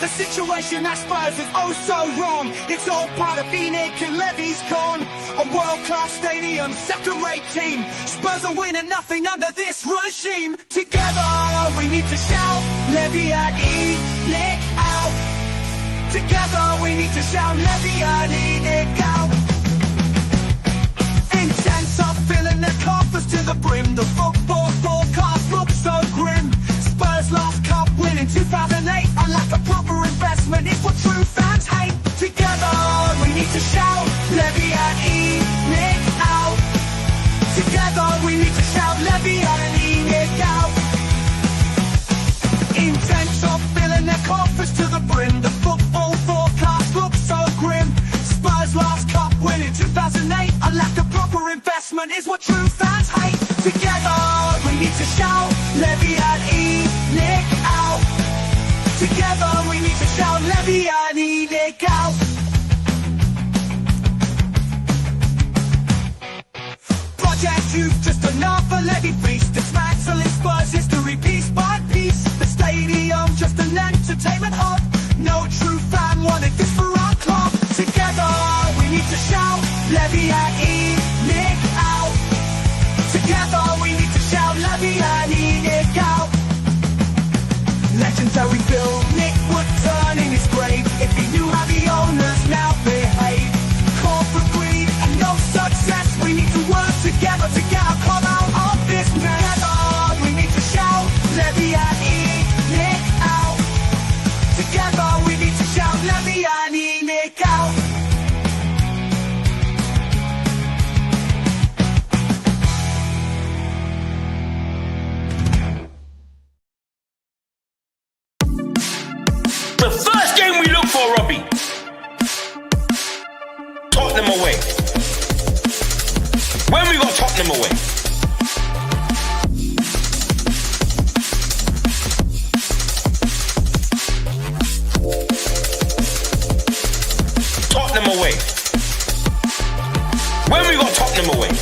The situation at Spurs is oh so wrong. It's all part of Phoenix and Levy's con. A world-class stadium, second-rate team. Spurs are winning nothing under this regime. Together we need to shout, Levy and Nick out. Together we need to shout, Levy and Nick out. Intense are filling their coffers to the brim. The football forecast looks so grim. Spurs last cup win in 2008. Unlike a proper investment, it's what true fans hate. Together we need to shout, Levy and Nick out. Together we need to shout, Levy and Nick out. Intense are filling their coffers to the brim. The football forecast looks so grim. Spurs last cup win in 2008. Unlike a proper investment, is what true fans hate. Together we need to shout, Levy and Nick out. Together we need to shout, Levy and Nick out. Project Youth, just another Levy feast. Dismantling Spurs history piece by piece. The stadium, just an entertainment hub. No true fan wanted this for our club. Together we need to shout, Levy and Nick out. Together we need to shout, Levy and Nick out. Legendary Bill Nick would turn in his grave if he knew how the owners now behave. Corporate greed and no success. We need to work together to get our club out of this mess. Together we need to shout, Levy and Nick out. Together we need to shout, Levy and Nick out. The first game we look for, Robbie. Tottenham away. When we got Tottenham away. Tottenham away. When we got Tottenham away.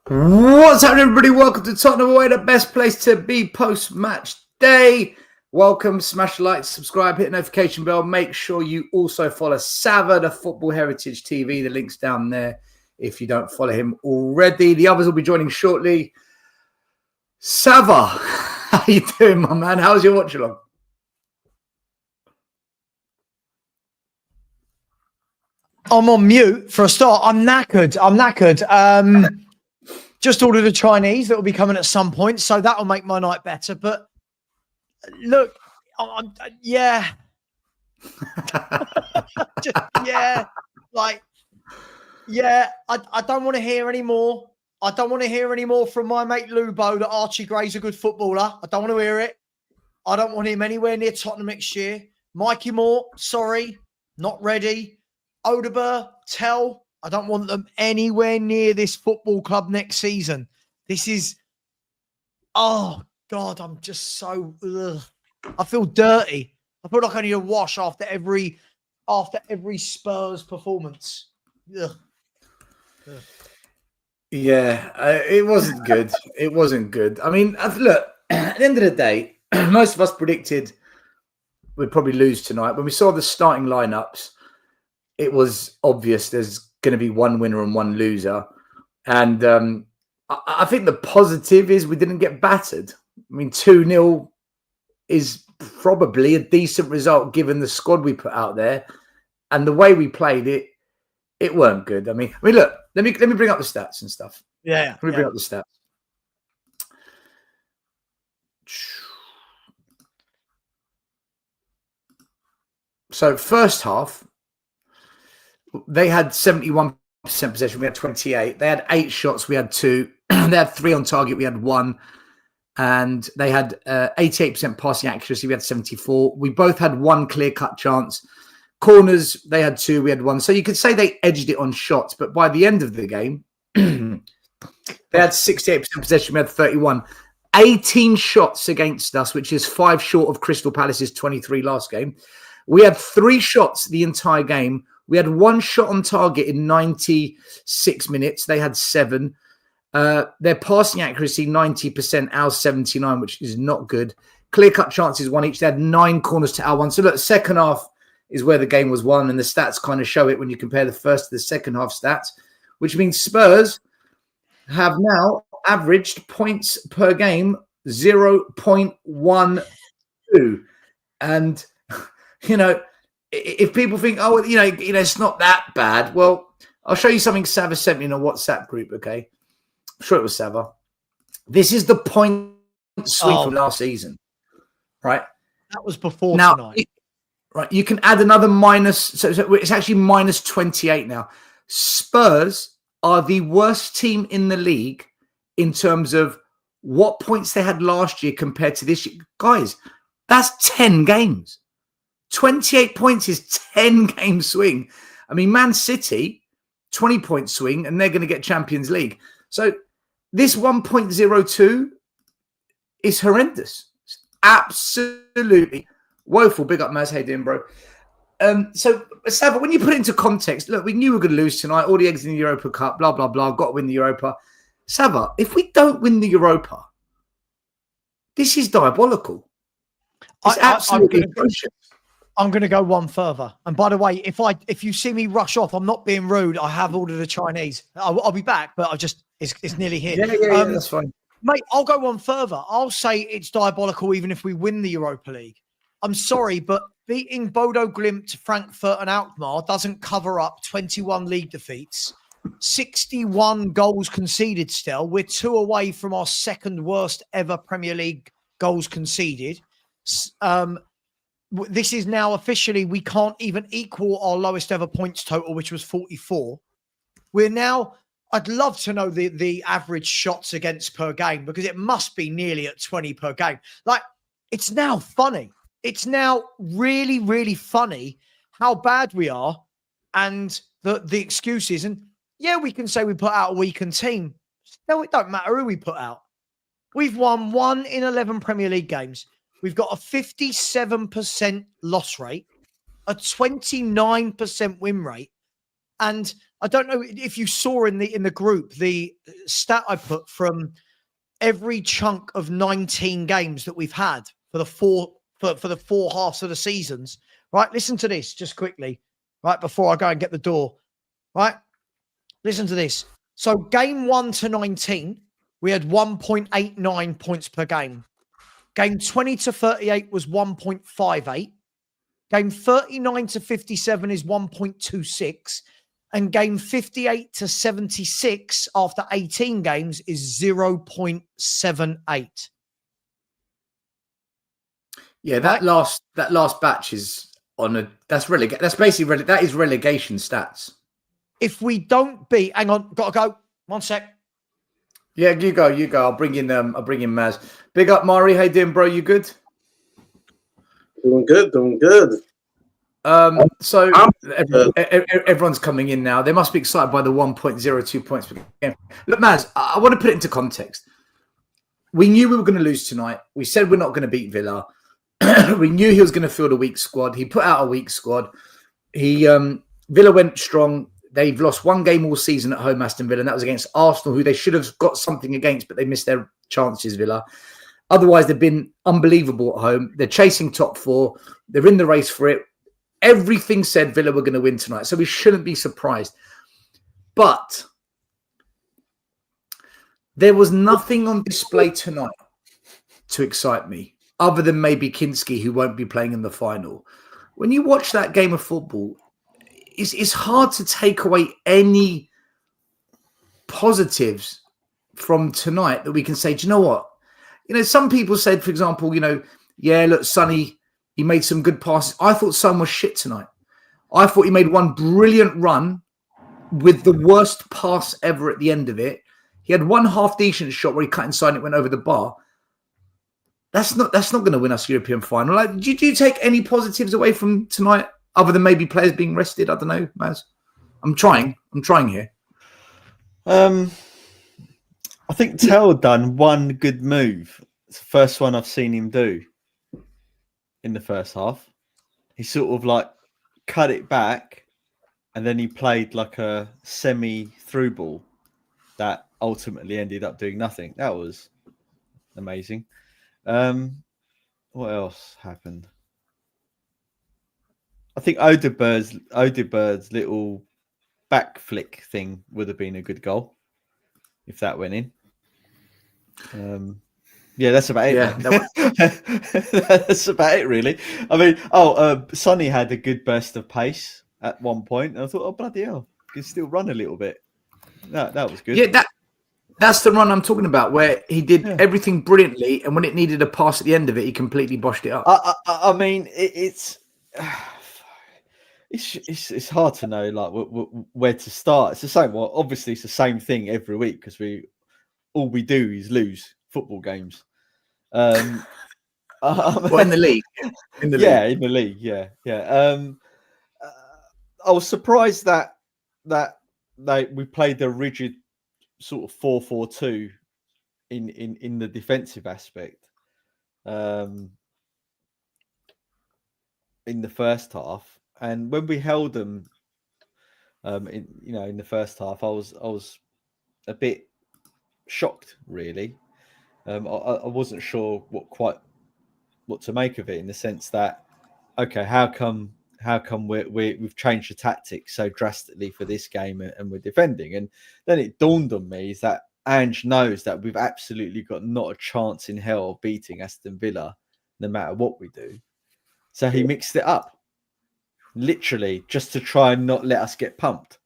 What's happening, everybody? Welcome to Tottenham Away, the best place to be post-match day. Welcome, smash the like, subscribe, hit the notification bell. Make sure you also follow Sava, the Football Heritage TV. The link's down there if you don't follow him already. The others will be joining shortly. Sava, how you doing, my man? How's your watch along? I'm on mute for a start. I'm knackered. Just ordered a Chinese that will be coming at some point, so that will make my night better. But look, yeah. I don't want to hear any more. I don't want to hear any more from my mate Lubo that Archie Gray's a good footballer. I don't want to hear it. I don't want him anywhere near Tottenham next year. Mikey Moore, sorry, not ready. Odeber, Tell, I don't want them anywhere near this football club next season. This is, oh God, I'm just so, I feel dirty. I feel like I need a wash after every Spurs performance. Ugh. Yeah, it wasn't good. It wasn't good. I mean, look, at the end of the day, most of us predicted we'd probably lose tonight. When we saw the starting lineups, it was obvious there's going to be one winner and one loser. And I think the positive is we didn't get battered. I mean, 2-0 is probably a decent result given the squad we put out there. And the way we played it, it weren't good. I mean, look, let me bring up the stats and stuff. Yeah. Let me bring up the stats. So first half, they had 71% possession. We had 28. They had 8 shots. We had 2. They had 3 on target. We had 1. And they had 88% passing accuracy. We had 74. We both had 1 clear-cut chance. Corners, they had 2. We had 1. So you could say they edged it on shots. But by the end of the game, they had 68% possession. We had 31. 18 shots against us, which is 5 short of Crystal Palace's 23 last game. We had 3 shots the entire game. We had 1 shot on target in 96 minutes. They had 7. Their passing accuracy, 90%, our 79, which is not good. Clear-cut chances, 1 each. They had 9 corners to our 1. So look, second half is where the game was won, and the stats kind of show it when you compare the first to the second half stats, which means Spurs have now averaged points per game 0.12. And, if people think, it's not that bad. Well, I'll show you something Sava sent me in a WhatsApp group, okay? I'm sure it was Sava. This is the point swing from last season, right? That was before now, tonight. Right, you can add another minus. So it's actually minus 28 now. Spurs are the worst team in the league in terms of what points they had last year compared to this year. Guys, that's 10 games. 28 points is 10 game swing. I mean, Man City, 20-point swing, and they're going to get Champions League. So this 1.02 is horrendous. It's absolutely woeful. Big up, Maz. How you doing, bro? So, Sava, when you put it into context, look, we knew we were going to lose tonight. All the eggs in the Europa Cup, blah, blah, blah. Got to win the Europa. Sava, if we don't win the Europa, this is diabolical. It's absolutely atrocious. I'm going to go one further. And by the way, if you see me rush off, I'm not being rude. I have ordered a Chinese. I'll be back, but it's nearly here. Yeah, that's fine. Mate, I'll go one further. I'll say it's diabolical even if we win the Europa League. I'm sorry, but beating Bodo Glimt, Frankfurt and Alkmaar doesn't cover up 21 league defeats, 61 goals conceded still. We're 2 away from our second worst ever Premier League goals conceded. This is now officially, we can't even equal our lowest ever points total, which was 44. We're now, I'd love to know the average shots against per game, because it must be nearly at 20 per game. Like, it's now funny. It's now really, really funny how bad we are and the excuses. And yeah, we can say we put out a weakened team. No, it don't matter who we put out. We've won 1 in 11 Premier League games. We've got a 57% loss rate, a 29% win rate. And I don't know if you saw in the group, the stat I put from every chunk of 19 games that we've had for the four halves of the seasons, right? Listen to this just quickly, right? Before I go and get the door, right? Listen to this. So game 1 to 19, we had 1.89 points per game. Game 20 to 38 was 1.58. Game 39 to 57 is 1.26. And game 58 to 76 after 18 games is 0.78. Yeah, that last batch is that is relegation stats. If we don't beat, hang on, gotta go. 1 sec. Yeah, you go. I'll bring in Maz. Big up, Mari. How you doing, bro? You good? Doing good. So everyone's coming in now. They must be excited by the 1.02 points per game. Look, Maz, I want to put it into context. We knew we were going to lose tonight. We said we're not going to beat Villa. We knew he was going to field a weak squad. He put out a weak squad. Villa went strong. They've lost 1 game all season at home, Aston Villa, and that was against Arsenal, who they should have got something against, but they missed their chances, Villa. Otherwise, they've been unbelievable at home. They're chasing top 4. They're in the race for it. Everything said Villa were going to win tonight, so we shouldn't be surprised. But there was nothing on display tonight to excite me, other than maybe Kinski, who won't be playing in the final. When you watch that game of football, it's hard to take away any positives from tonight that we can say, do you know what? Some people said, for example, look, Sonny, he made some good passes. I thought Son was shit tonight. I thought he made 1 brilliant run with the worst pass ever at the end of it. He had 1 half-decent shot where he cut inside and it went over the bar. That's not going to win us European final. Like, do you take any positives away from tonight, other than maybe players being rested? I don't know, Maz. I'm trying here. I think Tell done 1 good move. It's the first one I've seen him do in the first half. He sort of like cut it back and then he played like a semi-through ball that ultimately ended up doing nothing. That was amazing. What else happened? I think Odegaard's little back flick thing would have been a good goal if that went in. Yeah, that's about it. Yeah, That's about it, really. I mean, Sonny had a good burst of pace at one point, and I thought, oh bloody hell, he can still run a little bit. That was good. yeah. That's the run I'm talking about, where he did everything brilliantly, and when it needed a pass at the end of it, he completely boshed it up. I mean, it's hard to know like where to start. It's the same. Well, obviously, it's the same thing every week because all we do is lose football games. Well, in the league, in the league, yeah. I was surprised that we played the rigid sort of 4-4-2 in the defensive aspect in the first half, and when we held them in the first half, I was a bit shocked, really. I wasn't sure what to make of it, in the sense that, okay, how come we've changed the tactics so drastically for this game and we're defending? And then it dawned on me is that Ange knows that we've absolutely got not a chance in hell of beating Aston Villa no matter what we do. So he mixed it up, literally, just to try and not let us get pumped.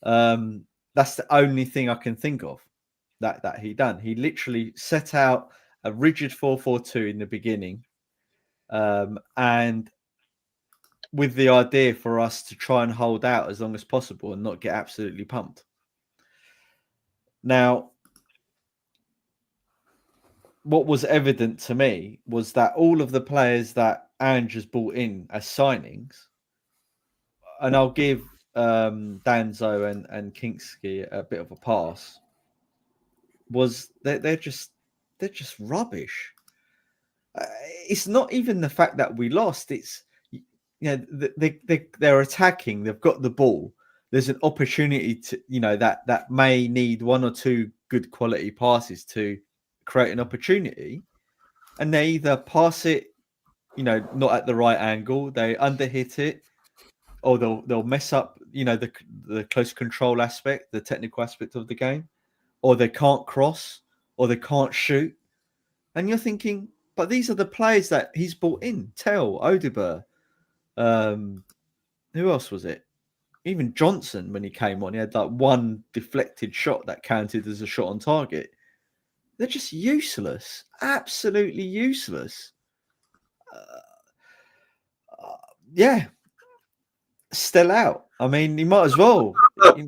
That's the only thing I can think of that he done. He literally set out a rigid 4-4-2 in the beginning, and with the idea for us to try and hold out as long as possible and not get absolutely pumped. Now, what was evident to me was that all of the players that Ange has brought in as signings, and I'll give Danzo and Kinksky a bit of a pass, was they're just rubbish. It's not even the fact that we lost. It's, they're attacking. They've got the ball. There's an opportunity to, that may need one or two good quality passes to create an opportunity, and they either pass it, not at the right angle, they underhit it, or they'll mess up, the close control aspect, the technical aspect of the game, or they can't cross, or they can't shoot. And you're thinking, but these are the players that he's brought in. Tell, Odegaard. Who else was it? Even Johnson, when he came on, he had like one deflected shot that counted as a shot on target. They're just useless, absolutely useless. Still out. I mean, he might as well. He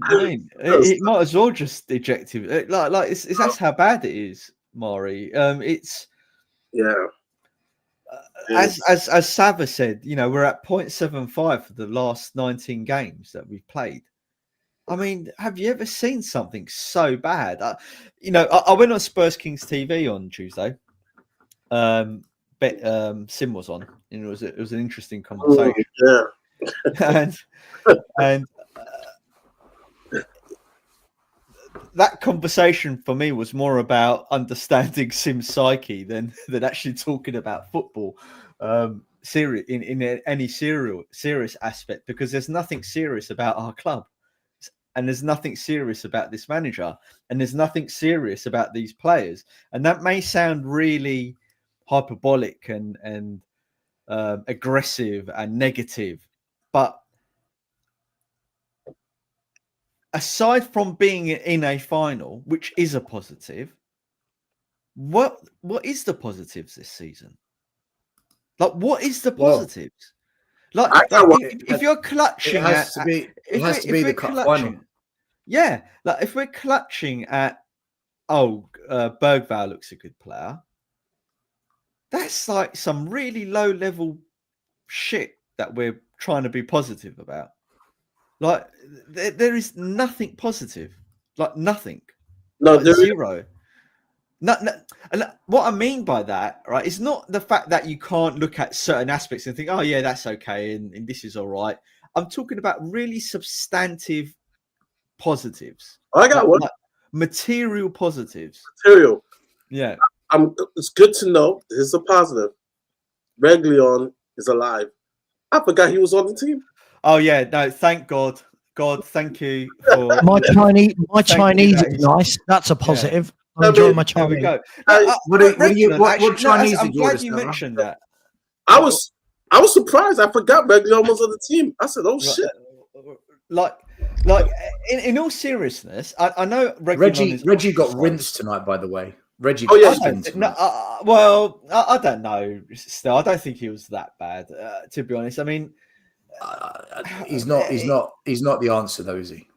might as well just eject him. Like that's how bad it is, Mari. It's as Sava said, we're at 0.75 for the last 19 games that we've played. I mean, have you ever seen something so bad? I went on Spurs Kings TV on Tuesday. Sim was on, and it was an interesting conversation. and that conversation for me was more about understanding Sim's psyche than actually talking about football. Serious in any serious aspect, because there's nothing serious about our club, and there's nothing serious about this manager, and there's nothing serious about these players. And that may sound really hyperbolic and aggressive and negative, but aside from being in a final, which is a positive, what is the positives this season? Like, what is the positives? If you're clutching, it has to be the cup final. Yeah, like if we're clutching at, Bergvall looks a good player. That's like some really low level shit that we're trying to be positive about. Like there is nothing positive, like nothing, zero. No, and what I mean by that, right, is not the fact that you can't look at certain aspects and think, oh yeah, that's okay, and this is all right. I'm talking about really substantive positives. I got one. Like material positives. Material. Yeah. It's good to know. This is a positive. Reguilon is alive. I forgot he was on the team. Oh yeah, no, thank God. God, thank you for My Chinese that is is- nice. That's a positive. I'm I enjoying mean, my There we Chinese. go. What Chinese I'm did you glad order, you Stella? mentioned that. I was surprised. I forgot Reguilon was on the team. I said, "Oh shit!" Like, in all seriousness, I know Reggie got rinsed tonight, by the way. Reggie Oh, got yeah. skinned tonight. I don't know. Still, I don't think he was that bad. To be honest, I mean, He's not the answer, though, is he?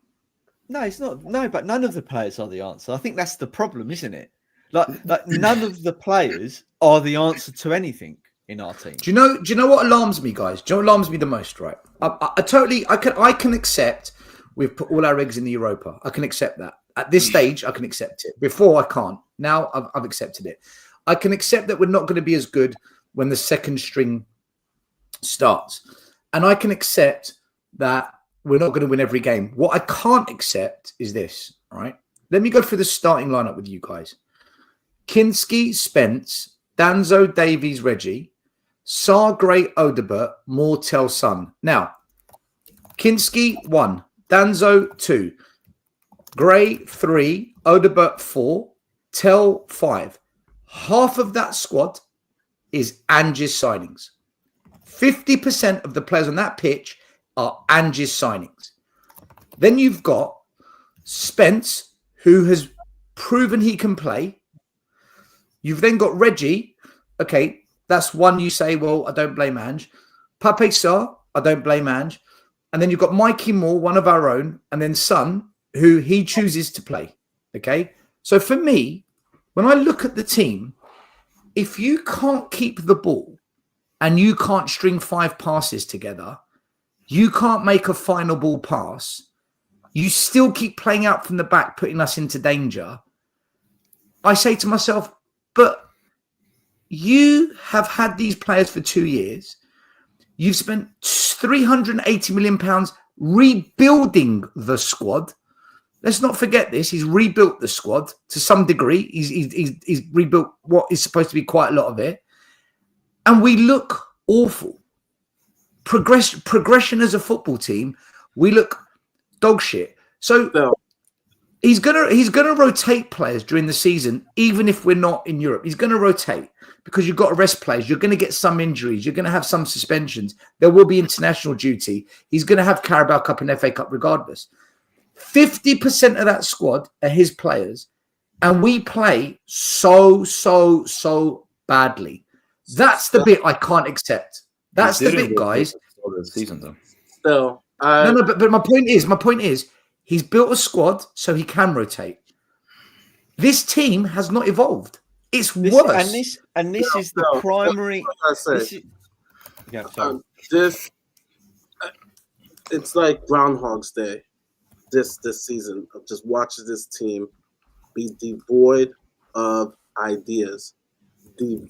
no, he's not. No, but none of the players are the answer. I think that's the problem, isn't it? Like none of the players are the answer to anything in our team. Do you know what alarms me, guys? Do you know what alarms me the most? Right, I can accept we've put all our eggs in the Europa. I can accept that. At this stage, I can accept it. Before, I can't. Now, I've accepted it. I can accept that we're not going to be as good when the second string starts. And I can accept that we're not going to win every game. What I can't accept is this, all right? Let me go through the starting lineup with you guys. Kinski, Spence, Danzo, Davies, Reggie, Sarr, Gray, Odebert, Mortel, Son. Now, Kinski, 1. Danzo, 2. Gray, 3. Odebert, 4. Tell, 5. Half of that squad is Ange's signings. 50% of the players on that pitch are Ange's signings. Then you've got Spence, who has proven he can play. You've then got Reggie. Okay, that's one you say, well, I don't blame Ange. Pape Sarr, I don't blame Ange. And then you've got Mikey Moore, one of our own, and then Son, who he chooses to play. Okay? So for me, when I look at the team, if you can't keep the ball and you can't string 5 passes together, you can't make a final ball pass, you still keep playing out from the back, putting us into danger. I say to myself, but you have had these players for 2 years. You've spent £380 million rebuilding the squad. Let's not forget this. He's rebuilt the squad to some degree. He's rebuilt what is supposed to be quite a lot of it. And we look awful. Progression as a football team, we look dog shit. So he's gonna rotate players during the season, even if we're not in Europe. He's gonna rotate because you've got to rest players. You're gonna get some injuries. You're gonna have some suspensions. There will be international duty. He's gonna have Carabao Cup and FA Cup regardless. 50% of that squad are his players, and we play so badly. That's the bit I can't accept. That's the bit, guys. Season though. So No, but my point is, he's built a squad so he can rotate. This team has not evolved. It's worse. And this is the primary. Yeah, sorry. It's like Groundhog's Day. This season of just watching this team be devoid of ideas. Today,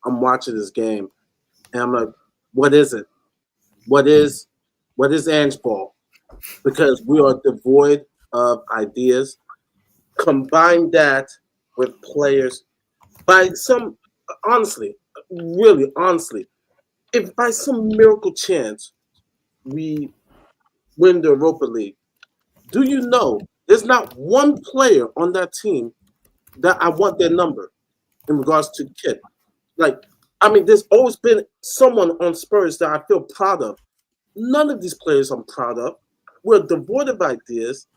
I'm watching this game, and I'm like, what is it? What is Ange ball? Because we are devoid of ideas. Combine that with players by some, really honestly, if by some miracle chance we win the Europa League, do you know there's not one player on that team that I want their number in regards to kit? There's always been someone on Spurs that I feel proud of. None of these players I'm proud of. We're devoid of ideas.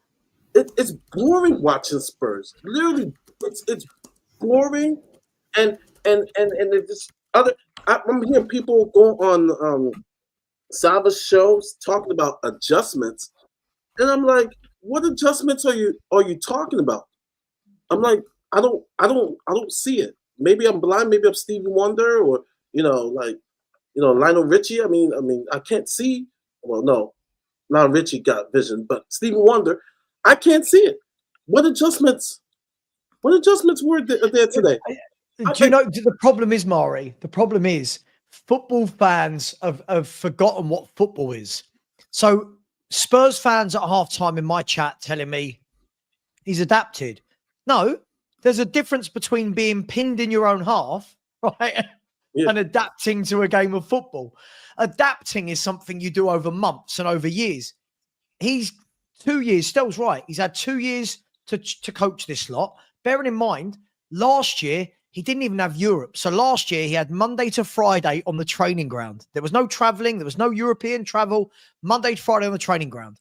It's boring watching Spurs. Literally, it's boring. And it's other. I'm hearing people go on Salva's shows talking about adjustments, and I'm like, what adjustments are you talking about? I'm like, I don't see it. Maybe I'm blind. Maybe I'm Stevie Wonder, or Lionel Richie. I mean, I can't see. Well, no, Lionel Richie got vision, but Stevie Wonder, I can't see it. What adjustments were there today? Do you know the problem is, Mari? The problem is football fans have forgotten what football is. So Spurs fans at halftime in my chat telling me he's adapted. No, there's a difference between being pinned in your own half, right? Yeah. And adapting to a game of football. Adapting is something you do over months and over years. He's 2 years, Stell's right. He's had 2 years to coach this lot. Bearing in mind, last year, he didn't even have Europe. So last year, he had Monday to Friday on the training ground. There was no traveling. There was no European travel. Monday to Friday on the training ground.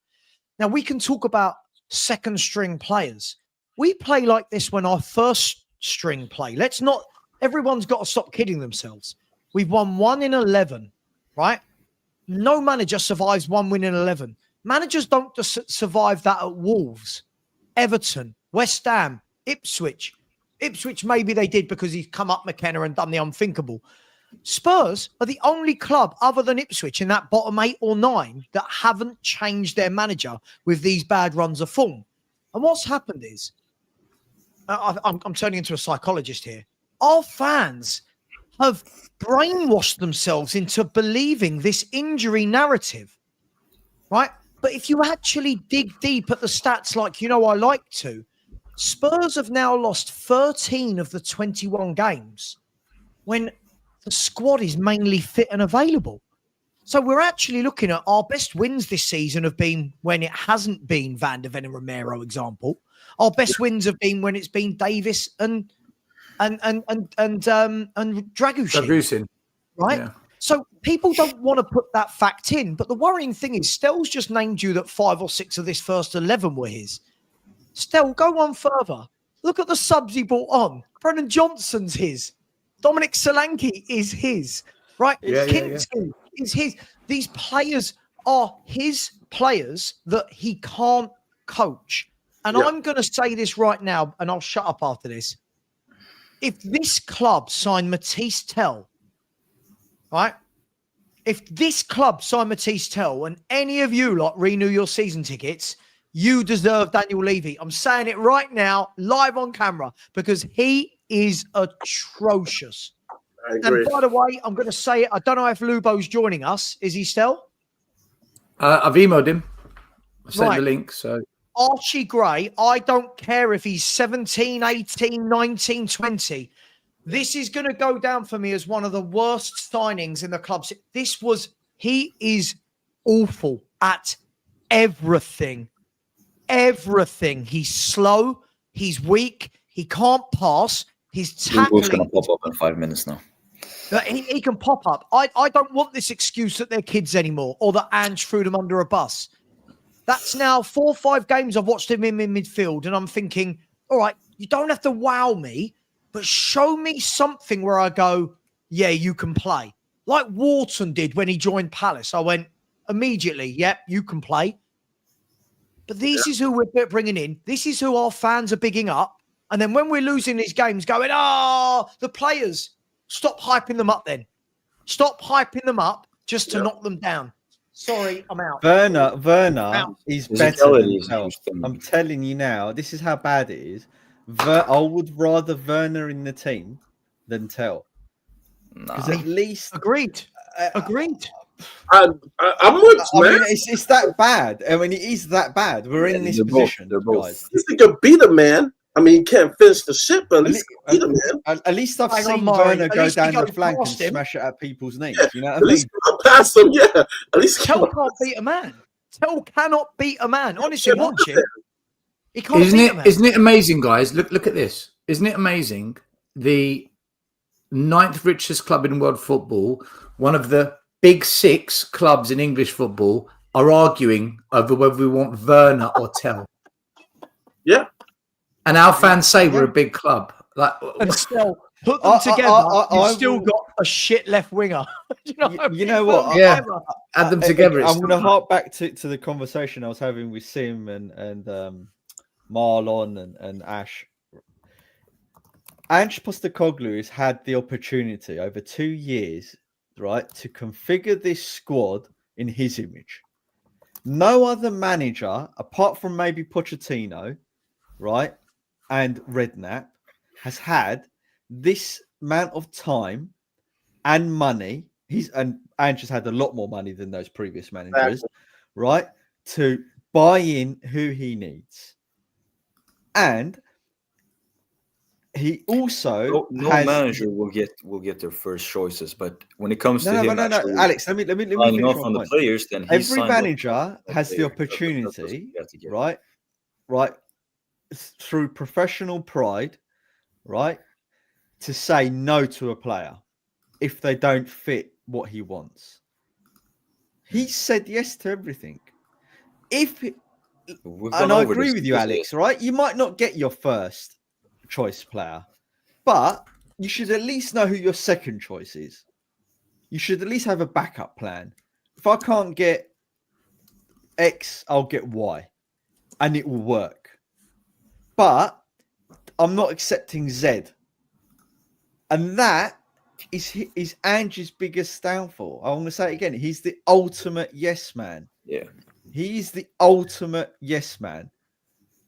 Now, we can talk about second string players. We play like this when our first string play. Let's not, everyone's got to stop kidding themselves. We've won 1 in 11, right? No manager survives 1 win in 11. Managers don't just survive that at Wolves, Everton, West Ham, Ipswich. Ipswich, maybe they did because he's come up McKenna and done the unthinkable. Spurs are the only club other than Ipswich in that bottom 8 or 9 that haven't changed their manager with these bad runs of form. And what's happened is, I'm turning into a psychologist here. Our fans have brainwashed themselves into believing this injury narrative, right? But if you actually dig deep at the stats like I like to, Spurs have now lost 13 of the 21 games when the squad is mainly fit and available. So we're actually looking at our best wins this season have been when it hasn't been Van der Ven and Romero example. Our best wins have been when it's been Davis and Dragusin, right? Yeah. So people don't want to put that fact in. But the worrying thing is Stell's just named you that 5 or 6 of this first 11 were his. Stell, go on further. Look at the subs he brought on. Brennan Johnson's his. Dominic Solanke is his. Right? Kinski is his. These players are his players that he can't coach. And I'm going to say this right now, and I'll shut up after this. If this club signed Matisse Tell, right? If this club signed Matisse Tell and any of you lot renew your season tickets, you deserve Daniel Levy. I'm saying it right now, live on camera, because he is atrocious. I agree. And by the way, I'm going to say it. I don't know if Lubo's joining us. Is he still? I've emailed him. I sent the link. So Archie Gray, I don't care if he's 17, 18, 19, 20. This is going to go down for me as one of the worst signings in the club. He is awful at everything. Everything. He's slow. He's weak. He can't pass. His tackling. Who's going to pop up in 5 minutes now? He can pop up. I don't want this excuse that they're kids anymore or that Ange threw them under a bus. That's now 4 or 5 games I've watched him in midfield, and I'm thinking, all right, you don't have to wow me, but show me something where I go, yeah, you can play. Like Wharton did when he joined Palace. I went immediately, yep, you can play. But this is who we're bringing in. This is who our fans are bigging up. And then when we're losing these games, going, the players, stop hyping them up then. Stop hyping them up just to knock them down. Sorry, I'm out. Werner is better than Tell. I'm telling you now, this is how bad it is. I would rather Werner in the team than Tell. Because at least... Agreed. I'm with it's that bad. I mean, it is that bad. We're in this position, guys. At least he can beat a man. I mean, he can't finish the ship, but at least beat a man. At least I've seen Werner go down the flank and smash it at people's knees. You know what I mean? Pass him, yeah. At least Tell can't beat a man. Tell cannot beat a man. Honestly, watch it. He can't isn't beat it? a man. Isn't it amazing, guys? Look at this. Isn't it amazing? The 9th richest club in world football, one of the big 6 clubs in English football, are arguing over whether we want Werner or Tell. Yeah. And our fans say we're a big club. And still put them together. You've still got a shit left winger. you know what? Yeah, add them together. I'm going to hark back to the conversation I was having with Sim and Marlon and Ash. Ange Postecoglou has had the opportunity over 2 years, right, to configure this squad in his image. No other manager, apart from maybe Pochettino, right, and Redknapp, has had this amount of time and money and Ange has had a lot more money than those previous managers, right? To buy in who he needs. And he also no manager will get their first choices, but when it comes to him, actually Alex, let me signing finish off my on the point. players, then Every manager has the that's opportunity, what we right, through professional pride, right, to say no to a player if they don't fit what he wants. He said yes to everything. And I agree with you, Alex, right? You might not get your first choice player, but you should at least know who your second choice is. You should at least have a backup plan. If I can't get X, I'll get Y, and it will work. But I'm not accepting Z. And that is Ange's biggest downfall. I want to say it again. He's the ultimate yes man. Yeah. He is the ultimate yes man.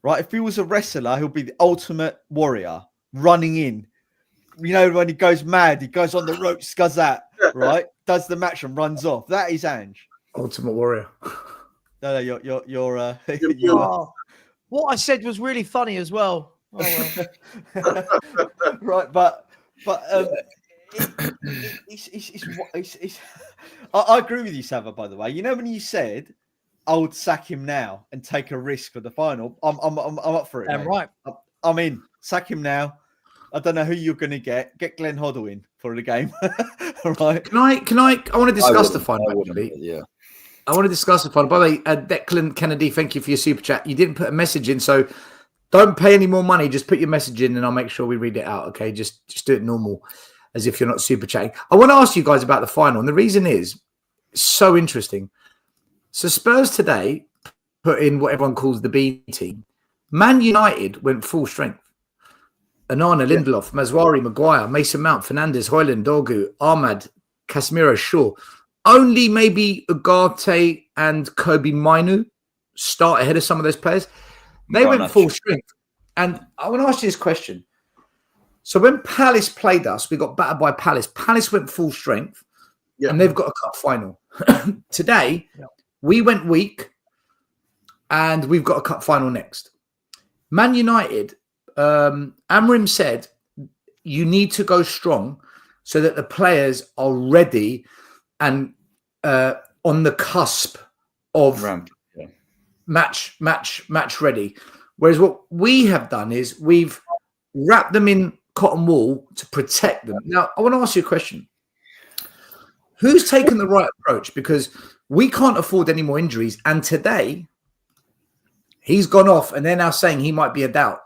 Right? If he was a wrestler, he'll be the ultimate warrior running in. You know, when he goes mad, he goes on the ropes, does that, right? Does the match and runs off. That is Ange. Ultimate warrior. No, you're what I said was really funny as well. Oh, well. Right, but I agree with you, Sava. By the way, you know when you said I would sack him now and take a risk for the final, I'm up for it. Yeah, right. I'm in. Sack him now. I don't know who you're going to get. Get Glenn Hoddle in for the game, right? Can I want to discuss the final. Yeah. I want to discuss the final. By the way, Declan Kennedy, thank you for your super chat. You didn't put a message in, so don't pay any more money. Just put your message in, and I'll make sure we read it out. Okay, just do it normal, as if you're not super chatting. I want to ask you guys about the final, and the reason is it's so interesting. So Spurs today put in what everyone calls the B team. Man United went full strength. Anana, Lindelof, Mazwari, Maguire, Mason Mount, Fernandes, Hoyland, Dorgu, Ahmad, Casemiro, Shaw. Only maybe Ugarte and Kobe Mainu start ahead of some of those players. They went full strength. And I want to ask you this question. So when Palace played us, we got battered by Palace. Palace went full strength, and they've got a cup final. Today, we went weak, and we've got a cup final next. Man United, Amrim said, you need to go strong so that the players are ready and on the cusp of match ready. Whereas what we have done is we've wrapped them in cotton wool to protect them. Now, I want to ask you a question. Who's taken the right approach? Because we can't afford any more injuries. And today, he's gone off, and they're now saying he might be a doubt.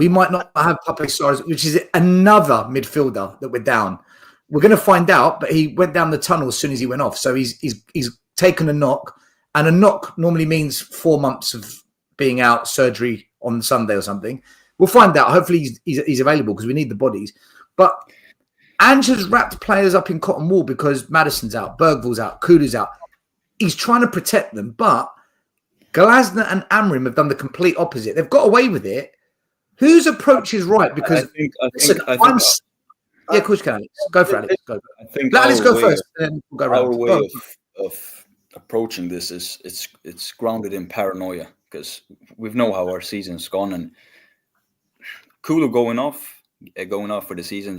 We might not have Pape Suarez, which is another midfielder that we're down. We're going to find out, but he went down the tunnel as soon as he went off. So he's taken a knock, and a knock normally means 4 months of being out, surgery on Sunday or something. We'll find out. Hopefully he's available because we need the bodies. But Ange has wrapped players up in cotton wool because Maddison's out, Bergvall's out, Kudu's out. He's trying to protect them, but Glasner and Amrim have done the complete opposite. They've got away with it. Whose approach is right? Because of course, Alex. Go for Alex. Go. I think let Alex go first, and then we'll go around. Our way of approaching this is it's grounded in paranoia because we know how our season's gone, and Kulu going off for the season.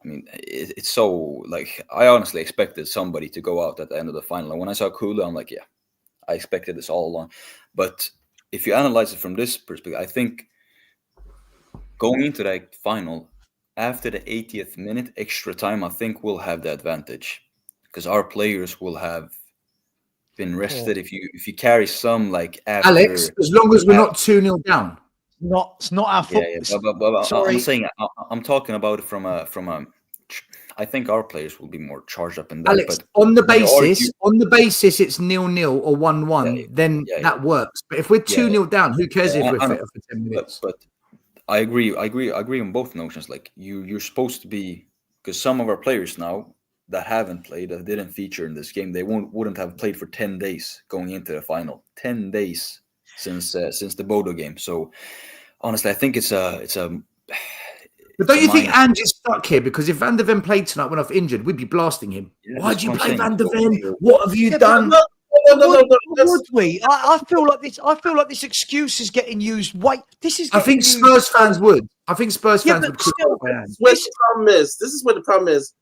It's so like I honestly expected somebody to go out at the end of the final. And when I saw Kulu, I'm like, yeah, I expected this all along. But if you analyze it from this perspective, I think going into that final, after the 80th minute extra time, I think we'll have the advantage because our players will have been rested. If you carry some like after, Alex, as long as we're not 2-0 down. It's not our fault. But I'm saying I'm talking about it from a. I think our players will be more charged up in that. Alex, but on the basis it's 0-0 or 1-1, then that works. But if we're 2-0 down, who cares if we're fit for 10 minutes? But I agree on both notions. Like you're supposed to be, because some of our players now that haven't played, that didn't feature in this game, they wouldn't have played for 10 days going into the final. 10 days since the Bodo game. So honestly, I think it's a But don't you think Ange is stuck here? Because if Van der Ven played tonight, went off injured, we'd be blasting him. Yeah, Why'd that's you what I'm play saying. Van der Ven? What have you Yeah, done? No. Would we? I feel like this. I feel like this excuse is getting used. Wait, this is. I think getting Spurs used. fans would. I think Spurs Yeah, fans but would. still, What the problem is, this is what the problem is,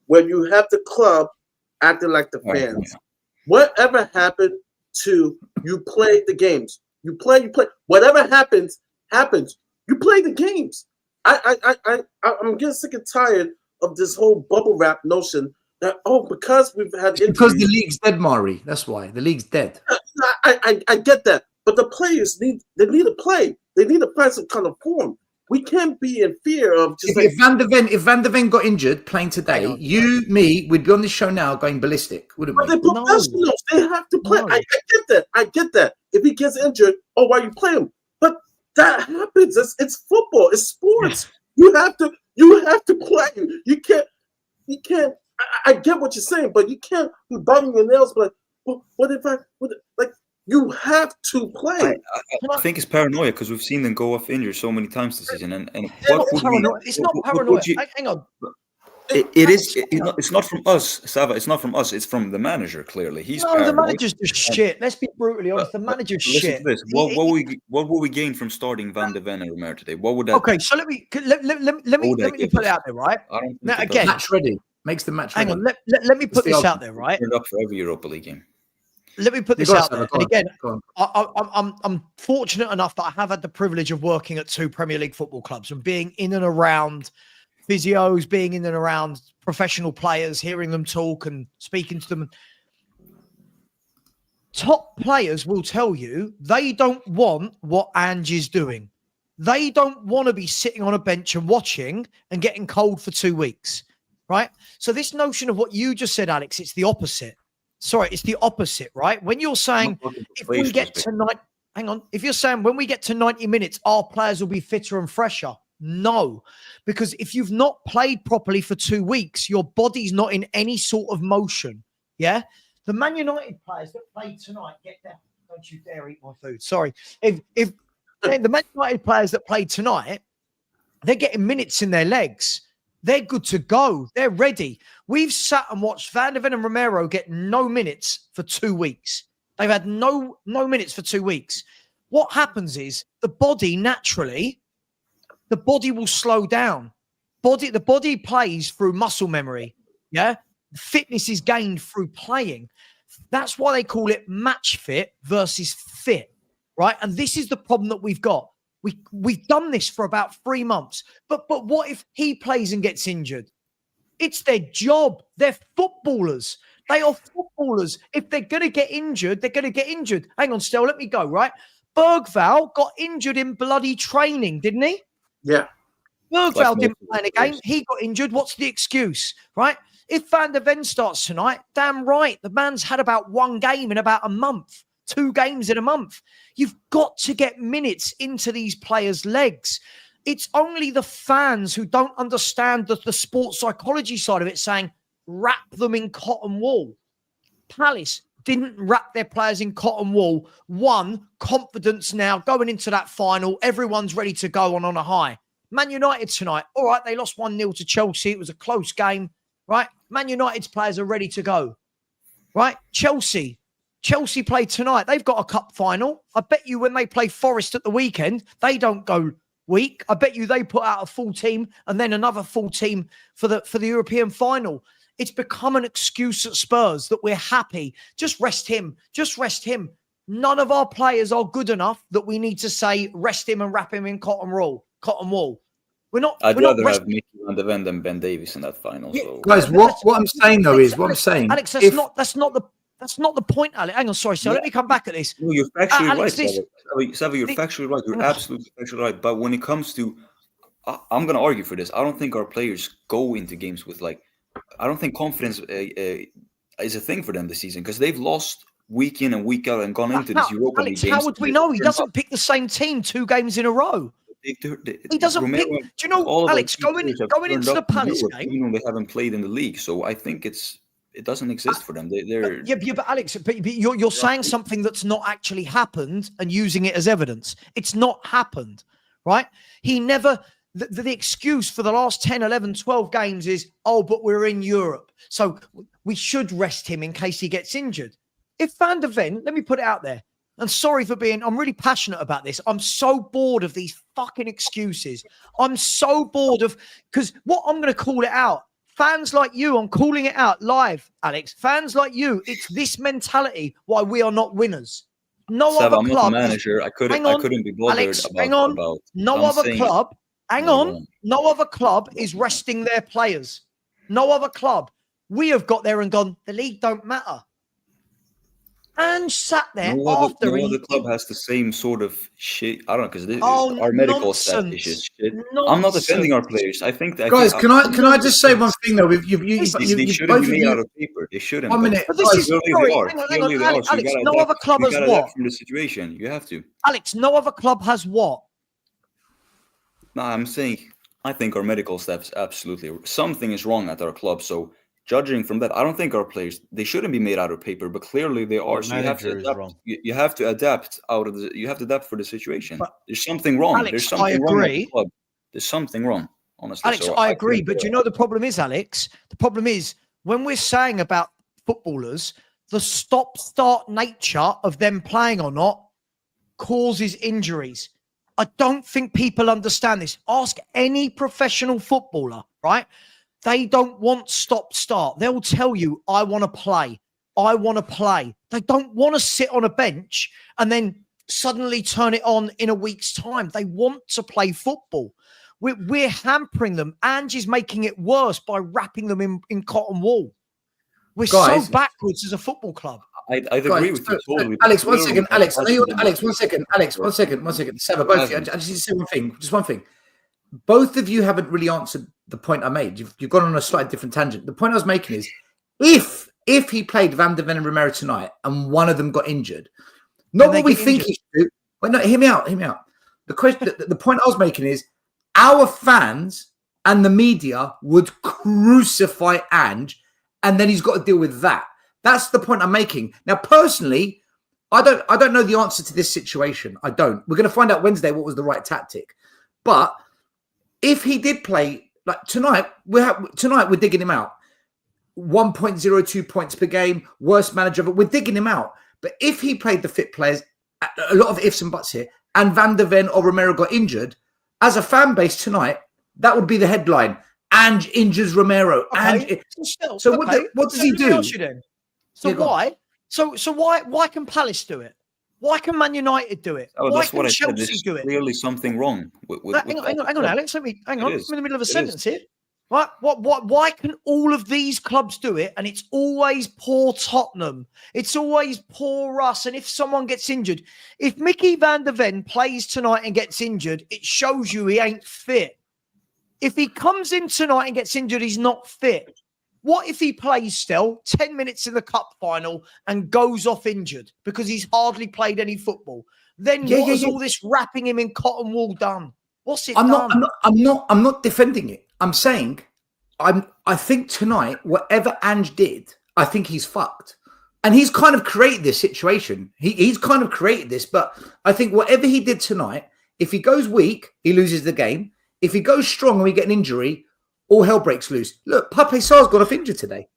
when you have the club acting like the fans. Whatever happened to you play the games? You play. Whatever happens. You play the games. I'm getting sick and tired of this whole bubble wrap notion that because we've had injuries, because the league's dead, Mari. That's why the league's dead. I get that, but the players need to play. They need to find some kind of form. We can't be in fear of just if Van der Ven got injured playing today, me, we'd be on this show now going ballistic, wouldn't we? They're professionals. They have to play. No. I get that. If he gets injured, why you play him? But that happens. It's football. It's sports. You have to play. You can't. I get what you're saying, but you can't be biting your nails. But what if you have to play? I think it's paranoia because we've seen them go off injured so many times this season. And it's not paranoia. Hang on. It's not from us, Sava. It's not from us. It's from the manager. Clearly, the manager's just shit. Let's be brutally honest. The manager's shit. What will we gain from starting Van der Ven and Romero today? What would that? Okay, so let me put it out there, right? Now again, match ready makes the match. Hang on. Let me put this out there, right? Turned up for every Europa League game. Let me put this out there. And again, I'm fortunate enough that I have had the privilege of working at 2 Premier League football clubs and being in and around physios, being in and around professional players, hearing them talk and speaking to them. Top players will tell you they don't want what Ange is doing. They don't want to be sitting on a bench and watching and getting cold for 2 weeks, right? So this notion of what you just said, Alex, it's the opposite. Sorry, it's the opposite, right? When you're saying if we get to if you're saying when we get to 90 minutes, our players will be fitter and fresher. No, because if you've not played properly for 2 weeks, your body's not in any sort of motion. Yeah. The Man United players that played tonight, don't you dare eat my food. Sorry. If the Man United players that played tonight, they're getting minutes in their legs. They're good to go. They're ready. We've sat and watched Van der Ven and Romero get no minutes for 2 weeks. They've had no minutes for 2 weeks. What happens is the body naturally, the body will slow down. The body plays through muscle memory. Yeah. Fitness is gained through playing. That's why they call it match fit versus fit. Right. And this is the problem that we've got. We've done this for about 3 months. But what if he plays and gets injured? It's their job. They're footballers. They are footballers. If they're going to get injured, they're going to get injured. Hang on, Stel, let me go, right? Bergvall got injured in bloody training, didn't he? Yeah. Bergvall didn't play in a game. He got injured. What's the excuse, right? If Van der Ven starts tonight, damn right. The man's had about 1 game in about a month. 2 games in a month. You've got to get minutes into these players' legs. It's only the fans who don't understand the sports psychology side of it saying, wrap them in cotton wool. Palace didn't wrap their players in cotton wool. Confidence now going into that final. Everyone's ready to go on a high. Man United tonight, all right, they lost 1-0 to Chelsea. It was a close game, right? Man United's players are ready to go, right? Chelsea played tonight. They've got a cup final. I bet you when they play Forest at the weekend, they don't go weak. I bet you they put out a full team and then another full team for the European final. It's become an excuse at Spurs that we're happy. Just rest him. None of our players are good enough that we need to say rest him and wrap him in cotton wool. I'd rather have Mickey Van der Ven than Ben Davies in that final. Yeah, so. Guys, what I'm saying though is Alex, that's not the point, Alex. Hang on, sorry. So let me come back at this. No, you're factually Alex, right, Sava. You're factually right. You're absolutely factually right. But when it comes to, I'm going to argue for this. I don't think our players go into games with I don't think confidence is a thing for them this season because they've lost week in and week out and gone into this Europa League games. How would we know? He doesn't pick the same team 2 games in a row. He doesn't pick. Do you know, Alex, going into the Palace game? Even though they haven't played in the league. So I think it doesn't exist for them. But Alex, you're saying something that's not actually happened and using it as evidence. It's not happened, right? He never the excuse for the last 10, 11, 12 games is, oh, but we're in Europe, so we should rest him in case he gets injured. If Van de Ven, let me put it out there, and sorry for I'm really passionate about this. I'm so bored of these fucking excuses. I'm so bored of, because what I'm going to call it out, fans like you, I'm calling it out live, Alex. Fans like you, it's this mentality why we are not winners. No Seb, other I'm club. not the manager. I couldn't be bothered Alex, about. hang on. About no other club. Hang on. on. No other club is resting their players. No other club. We have got there and gone, the league don't matter. And sat there No other club has the same sort of shit. I don't know, because our medical staff is just shit. I'm not defending our players. Guys, can I just say one thing though? They shouldn't be made out of paper. They shouldn't. 1 minute. But this is Clearly hang on, Alex, no other club has what? Adapt from the situation. You have to. Alex, no other club has what? No, I'm saying I think our medical staff is absolutely something is wrong at our club. So judging from that, I don't think our players, they shouldn't be made out of paper, but clearly they are. So you have to adapt. You have to adapt you have to adapt for the situation. But there's something wrong. Alex, there's something wrong at the club. There's something wrong, honestly. Alex, I agree, but you know the problem is, Alex? The problem is when we're saying about footballers, the stop-start nature of them playing or not causes injuries. I don't think people understand this. Ask any professional footballer, right? They don't want stop-start. They'll tell you, I want to play. I want to play. They don't want to sit on a bench and then suddenly turn it on in a week's time. They want to play football. We're hampering them. Angie's making it worse by wrapping them in cotton wool. We're so backwards as a football club. I'd agree with you totally. Alex, one second. Alex, one second. Seba, both of you. I just need to say one thing. Just one thing. Both of you haven't really answered the point I made. You've gone on a slightly different tangent. The point I was making is, if he played Van de Ven and Romero tonight and one of them got injured, not what we think he should do. Well, no, hear me out. The point I was making is, our fans and the media would crucify Ange, and then he's got to deal with that. That's the point I'm making. Now, personally, I don't know the answer to this situation. I don't. We're going to find out Wednesday what was the right tactic. But if he did play like tonight, we're digging him out. 1.02 points per game, worst manager, but we're digging him out. But if he played the fit players, a lot of ifs and buts here, and Van de Ven or Romero got injured, as a fan base tonight, that would be the headline. Ange injures Romero. Okay. What does he do? So why? So why can Palace do it? Why can Man United do it? Oh, why that's can what I Chelsea said. There's do it? clearly something wrong. Hang on, Alex. Hang on. I'm in the middle of a sentence here. Right? Why can all of these clubs do it? And it's always poor Tottenham. It's always poor us. And if someone gets injured, if Mickey Van de Ven plays tonight and gets injured, it shows you he ain't fit. If he comes in tonight and gets injured, he's not fit. What if he plays still 10 minutes in the cup final and goes off injured because he's hardly played any football? Then what has all this wrapping him in cotton wool done? What's it done? I'm not defending it. I'm saying I think tonight, whatever Ange did, I think he's fucked. And he's kind of created this situation. He's kind of created this, but I think whatever he did tonight, if he goes weak, he loses the game. If he goes strong and we get an injury, all hell breaks loose. Look, Pape Sarr's got off injured today.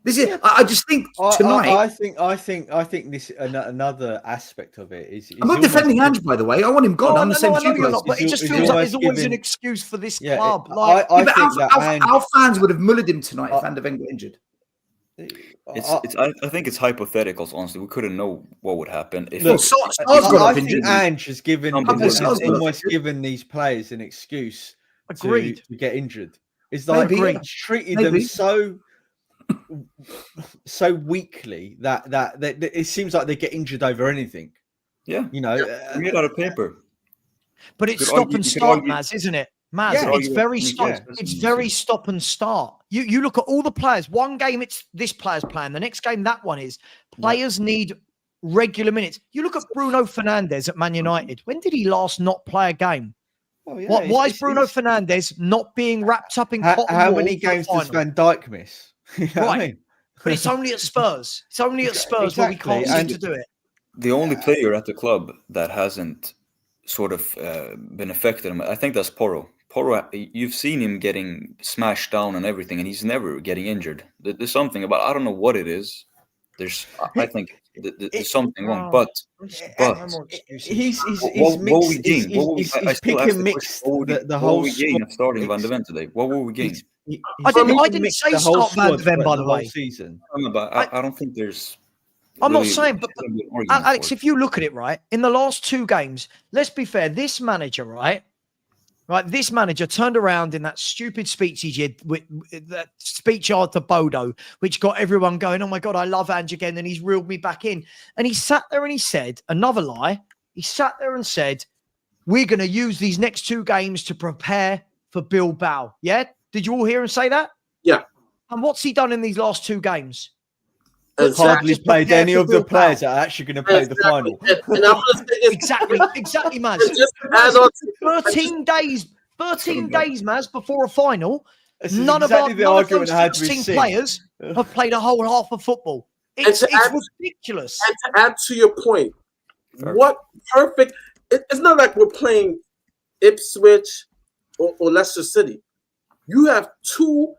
This is. I just think tonight. I think this another aspect of it is. I'm not defending Ange, by the way. I want him gone. I'm the same as you guys. But it just feels like there's always an excuse for this club. I think that our fans would have mullered him tonight if Van de Ven got injured. I think it's hypotheticals. Honestly, we couldn't know what would happen. I think Ange has almost given these players an excuse to get injured. It's like he's treated them so weakly that it seems like they get injured over anything. Yeah, made out of paper. But it's stop and start, Maz, isn't it? Maz, it's very stop. It's very stop and start. You look at all the players. One game it's this player's playing. The next game that one is. Players need regular minutes. You look at Bruno Fernandes at Man United. When did he last not play a game? Oh, yeah, why is Bruno Fernandes not being wrapped up in cotton wool? How many games does Van Dijk miss? Right. But it's only at Spurs. It's only at Spurs where we can't seem to do it. The only player at the club that hasn't sort of been affected, I think that's Porro. Porro, you've seen him getting smashed down and everything, and he's never getting injured. There's something about, I don't know what it is. I think there's something wrong. But No more excuses. He's what will we mixed. gain? He's pick and mix the whole what will we gain squad. of starting Van de Ven today? What will we gain? I didn't say start Van de Ven, by the way. Season. I don't think there's. I'm not really saying, but an argument Alex, for it. if you look at it, right, in the last 2 games, let's be fair, this manager, right, this manager turned around in that stupid speech he did, with that speech after Bodo, which got everyone going, oh my God, I love Ange again, and he's reeled me back in. And he sat there and he said, another lie, he sat there and said, we're going to use these next 2 games to prepare for Bilbao. Yeah? Did you all hear him say that? Yeah. And what's he done in these last 2 games? Hardly played prepare any for of the Bilbao. players that are actually going to play the final. And I'm gonna say this, Exactly, Maz. just to add on to- 13 days, Maz, before a final. This is None exactly of the our argument I had with 16 Sid. players have played a whole half of football. It's ridiculous. And to add to your point, Fair. what perfect? It's not like we're playing Ipswich or Leicester City. You have 2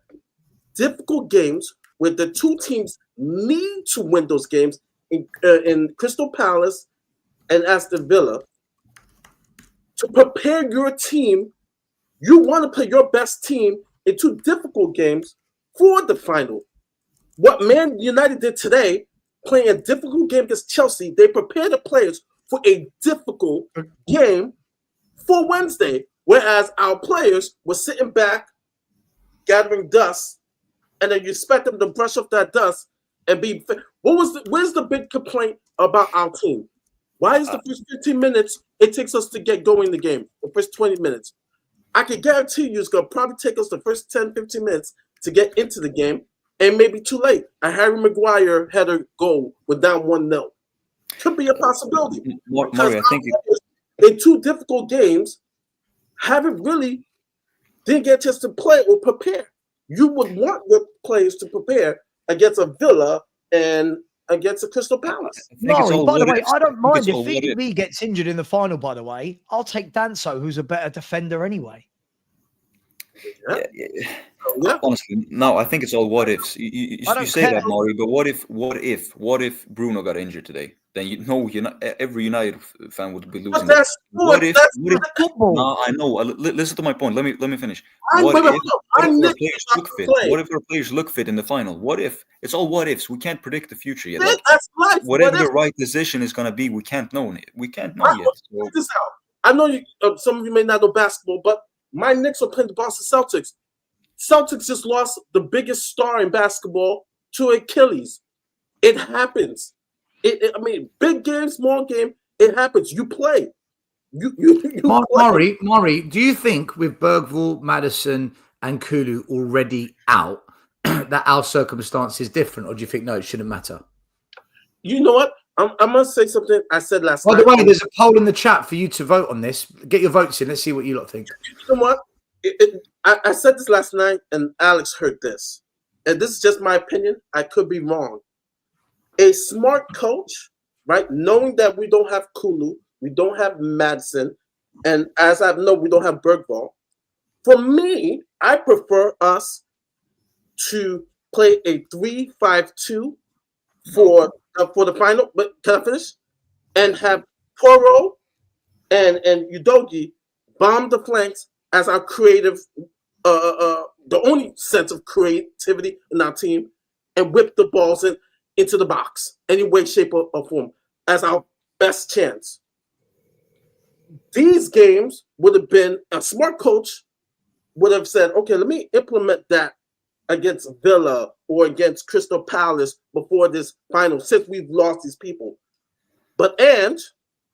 difficult games where the 2 teams need to win those games in Crystal Palace and Aston Villa. To prepare your team, you want to play your best team in 2 difficult games for the final. What Man United did today, playing a difficult game against Chelsea, they prepared the players for a difficult game for Wednesday, whereas our players were sitting back, gathering dust, and then you expect them to brush off that dust and be. Where's the big complaint about our team? Why is the first 15 minutes it takes us to get going the game, the first 20 minutes? I can guarantee you it's going to probably take us the first 10, 15 minutes to get into the game, and maybe too late. A Harry Maguire had a goal with down 1-0. Could be a possibility. Murray, I think in 2 difficult games, haven't really didn't get a chance to play or prepare. You would want the players to prepare against a Villa and against a Crystal Palace. Murray, by the way, I don't mind if he gets injured in the final, by the way. I'll take Danso, who's a better defender anyway. Yeah. Honestly, no, I think it's all what ifs. You say care. that, Maury, but what if Bruno got injured today? Then every United fan would be losing. But that's What if? football. No, I know. Listen to my point. Let me finish. I What if our Nick players look fit? play. What if our players look fit in the final? What if? It's all what ifs. We can't predict the future yet. Like, That's life. whatever What the if- right decision is going to be, we can't know it. We can't know I- yet. So, Check this out. I know some of you may not know basketball, but my Knicks are playing the Boston Celtics. Celtics just lost the biggest star in basketball to Achilles. It happens. I mean, big game, small game, it happens. You play. You play. Maury, do you think with Bergvall, Madison, and Kulu already out, that our circumstance is different, or do you think no, it shouldn't matter? You know what? I'm going to say something I said last By night. the way, there's a poll in the chat for you to vote on this. Get your votes in. Let's see what you lot think. You know what? I said this last night, and Alex heard this. And this is just my opinion. I could be wrong. A smart coach, right, knowing that we don't have Kulu, we don't have Madison, and as I know, we don't have Bergvall. For me, I prefer us to play a 3-5-2 for the final. But can I finish? And have Porro and Udogi bomb the flanks as our creative, the only sense of creativity in our team, and whip the balls into the box, any way, shape, or form, as our best chance. These games would have been, a smart coach would have said, okay, let me implement that against Villa or against Crystal Palace before this final, since we've lost these people. But Ange,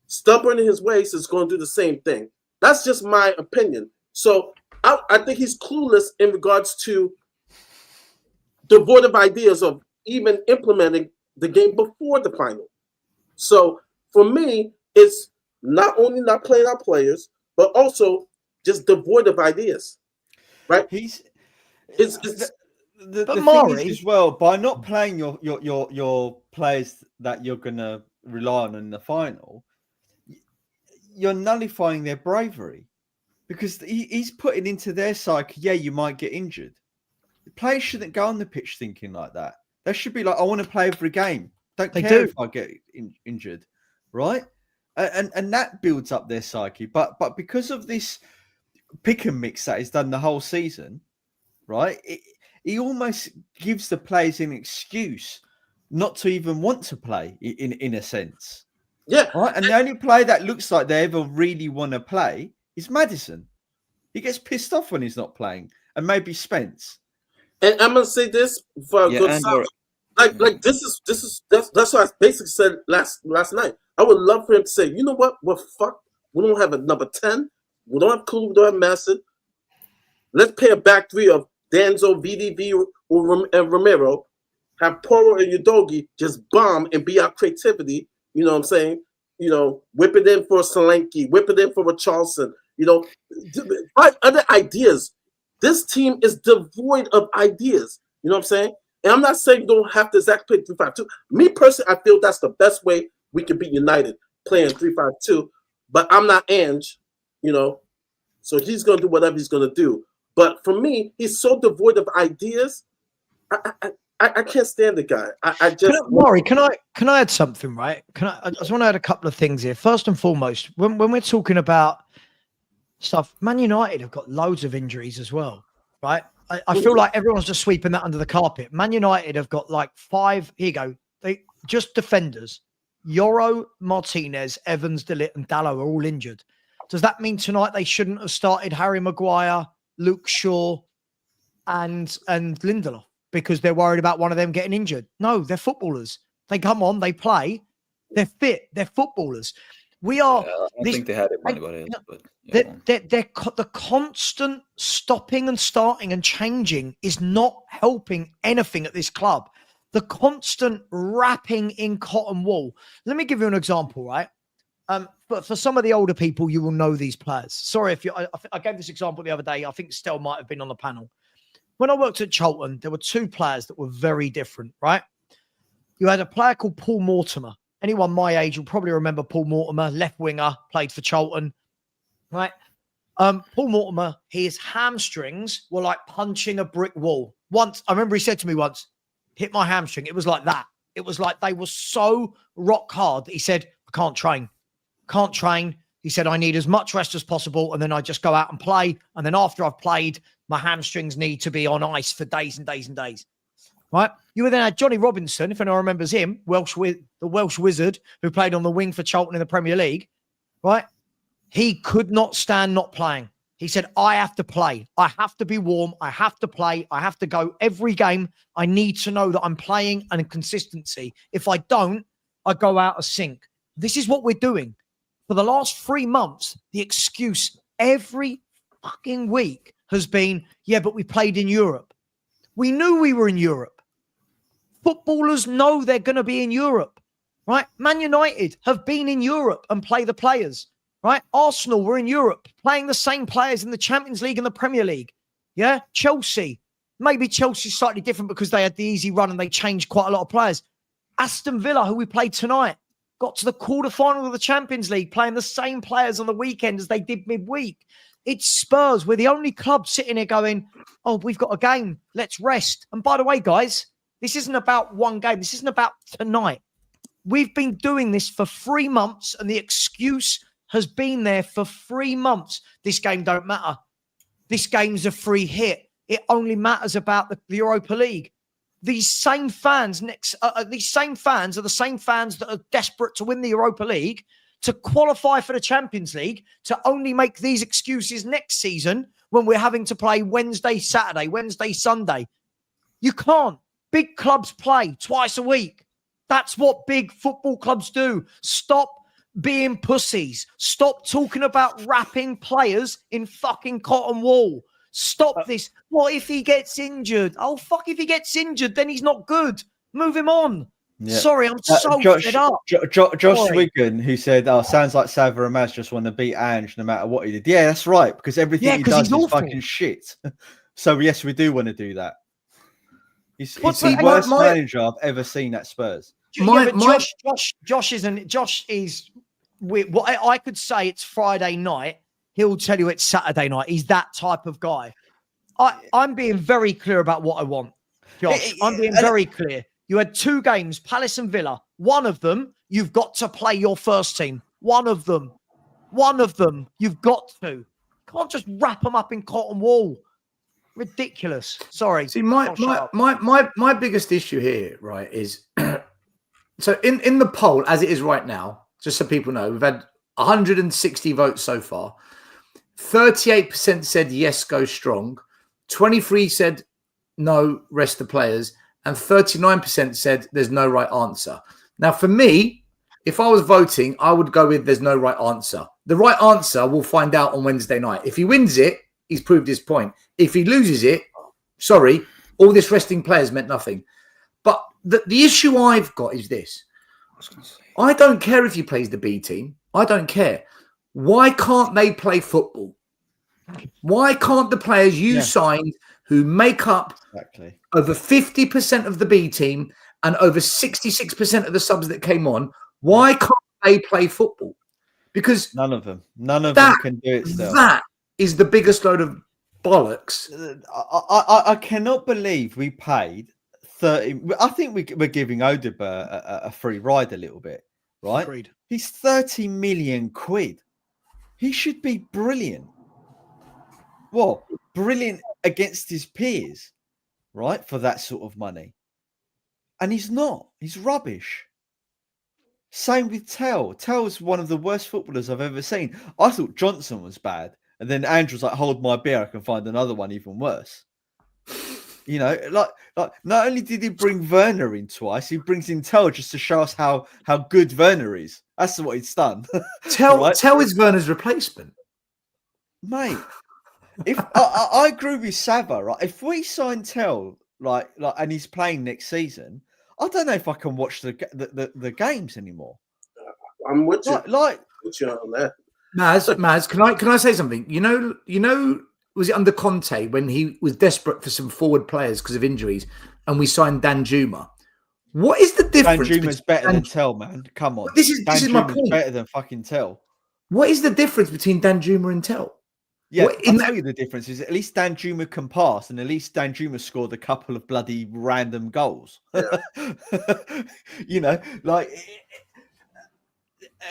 stubborn in his ways, is going to do the same thing. That's just my opinion. So I think he's clueless in regards to devoid of ideas of even implementing the game before the final. So for me, it's not only not playing our players, but also just devoid of ideas, right? The thing is as well, by not playing your players that you're gonna rely on in the final, you're nullifying their bravery, because he's putting into their psyche, yeah, you might get injured. The players shouldn't go on the pitch thinking like that. They should be like, I want to play every game. Don't care if I get injured, right? And that builds up their psyche. But because of this pick and mix that he's done the whole season, right? He almost gives the players an excuse not to even want to play in a sense. Yeah. Right. And the only player that looks like they ever really want to play is Maddison. He gets pissed off when he's not playing, and maybe Spence. And I'm gonna say this for a good side. Like that's what I basically said last night. I would love for him to say, you know what? Well, fuck. We don't have a number 10. We don't have Kulu. We don't have Madison. Let's play a back three of Danzo, VDV, and Romero. Have Poro and Udogi just bomb and be our creativity. You know what I'm saying? You know, whip it in for a Solanke, whip it in for a Charleston. You know, other ideas. This team is devoid of ideas. You know what I'm saying? And I'm not saying you don't have to exactly play 3-5-2. Me personally, I feel that's the best way we can be united, playing 3-5-2. But I'm not Ange, you know. So he's going to do whatever he's going to do. But for me, he's so devoid of ideas. I can't stand the guy. I just Maury, can I add something, right? I just want to add a couple of things here. First and foremost, when we're talking about stuff, Man United have got loads of injuries as well, right? I feel like everyone's just sweeping that under the carpet. Man United have got like 5. Here you go. They just defenders. Yoro, Martinez, Evans, De Ligt, and Dallo are all injured. Does that mean tonight they shouldn't have started Harry Maguire, Luke Shaw, and Lindelof because they're worried about one of them getting injured? No, they're footballers. They come on, they play, they're fit, they're footballers. We are. I don't think they had it when anybody else, but the constant stopping and starting and changing is not helping anything at this club. The constant wrapping in cotton wool. Let me give you an example, right? But for some of the older people, you will know these players. Sorry if I gave this example the other day. I think Stel might have been on the panel. When I worked at Charlton, there were 2 players that were very different, right? You had a player called Paul Mortimer. Anyone my age will probably remember Paul Mortimer, left winger, played for Charlton, right? Paul Mortimer, his hamstrings were like punching a brick wall. Once, I remember he said to me once, hit my hamstring. It was like that. It was like they were so rock hard that he said, I can't train. He said, I need as much rest as possible. And then I just go out and play. And then after I've played, my hamstrings need to be on ice for days and days and days. Right? You then had Johnny Robinson, if anyone remembers him, the Welsh wizard who played on the wing for Charlton in the Premier League. Right? He could not stand not playing. He said, I have to play. I have to be warm. I have to play. I have to go every game. I need to know that I'm playing and consistency. If I don't, I go out of sync. This is what we're doing. For the last 3 months, the excuse every fucking week has been, yeah, but we played in Europe. We knew we were in Europe. Footballers know they're going to be in Europe, right? Man United have been in Europe and play the players, right? Arsenal were in Europe playing the same players in the Champions League and the Premier League. Yeah. Chelsea, maybe Chelsea's slightly different because they had the easy run and they changed quite a lot of players. Aston Villa, who we played tonight, got to the quarterfinal of the Champions League playing the same players on the weekend as they did midweek. It's Spurs. We're the only club sitting here going, oh, we've got a game. Let's rest. And by the way, guys, this isn't about one game. This isn't about tonight. We've been doing this for 3 months and the excuse has been there for 3 months. This game don't matter. This game's a free hit. It only matters about the Europa League. These same fans are the same fans that are desperate to win the Europa League, to qualify for the Champions League, to only make these excuses next season when we're having to play Wednesday, Saturday, Wednesday, Sunday. You can't. Big clubs play twice a week. That's what big football clubs do. Stop being pussies. Stop talking about wrapping players in fucking cotton wool. Stop this. What if he gets injured? Oh, fuck, if he gets injured, then he's not good. Move him on. Yeah. Sorry, I'm so fed up. Josh Wigan, who said, oh, sounds like Sava and Maz just want to beat Ange no matter what he did. Yeah, that's right, because everything he does is fucking shit. So, yes, we do want to do that. He's the worst manager I've ever seen at Spurs. Josh isn't. Josh is. What I could say, it's Friday night. he'll tell you it's Saturday night. He's that type of guy. I'm being very clear about what I want, Josh. I'm being very clear. You had 2 games, Palace and Villa. One of them, you've got to play your first team. One of them, you've got to. Can't just wrap them up in cotton wool. Ridiculous. Sorry. See, my biggest issue here, right, is so in the poll as it is right now, just so people know, we've had 160 votes so far. 38% said yes, go strong. 23 said no, rest the players. And 39% said there's no right answer. Now, for me, if I was voting, I would go with there's no right answer. The right answer we'll find out on Wednesday night. If he wins it, he's proved his point. If he loses it, sorry, all this resting players meant nothing. But the issue I've got is this. I don't care if he plays the B team. I don't care. Why can't they play football? Why can't the players you signed who make up over 50% of the B team and over 66% of the subs that came on, why can't they play football? Because none of them can do it still. That is the biggest load of bollocks. I cannot believe we paid 30. I think we're giving Odegaard a free ride a little bit, right? Agreed. He's 30 million quid. He should be brilliant. Well, brilliant against his peers, right? For that sort of money. And he's not. He's rubbish. Same with Tell. Tell's one of the worst footballers I've ever seen. I thought Johnson was bad. And then Andrew was like, hold my beer, I can find another one even worse. You know, like not only did he bring Werner in twice, he brings in Tell just to show us how good Werner is. That's what he's done. Tell is Werner's replacement. Mate, if I agree with Sava, right? If we sign Tell, like, and he's playing next season, I don't know if I can watch the games anymore. I'm with you. With you on that. Maz, can I say something? You know, was it under Conte when he was desperate for some forward players because of injuries, and we signed Danjuma? What is the difference? Danjuma's better than Tell, man. Come on, this is my point. Better than fucking Tell. What is the difference between Danjuma and Tell? Yeah, I'll tell you the difference is at least Danjuma can pass, and at least Danjuma scored a couple of bloody random goals. Yeah. You know, like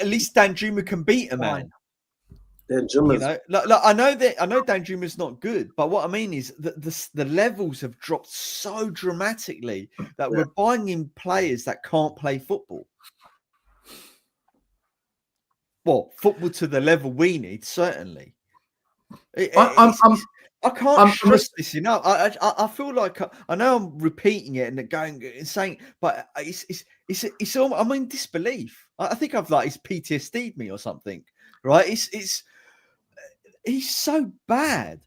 at least Danjuma can beat a man. You know, like, I know Danjuma's not good, but what I mean is that the levels have dropped so dramatically that we're buying in players that can't play football. Well, football to the level we need, certainly. I can't stress this enough. I feel like I know I'm repeating it and going and saying, but it's all, I'm in disbelief. I think I've it's PTSD'd me or something, right? He's so bad.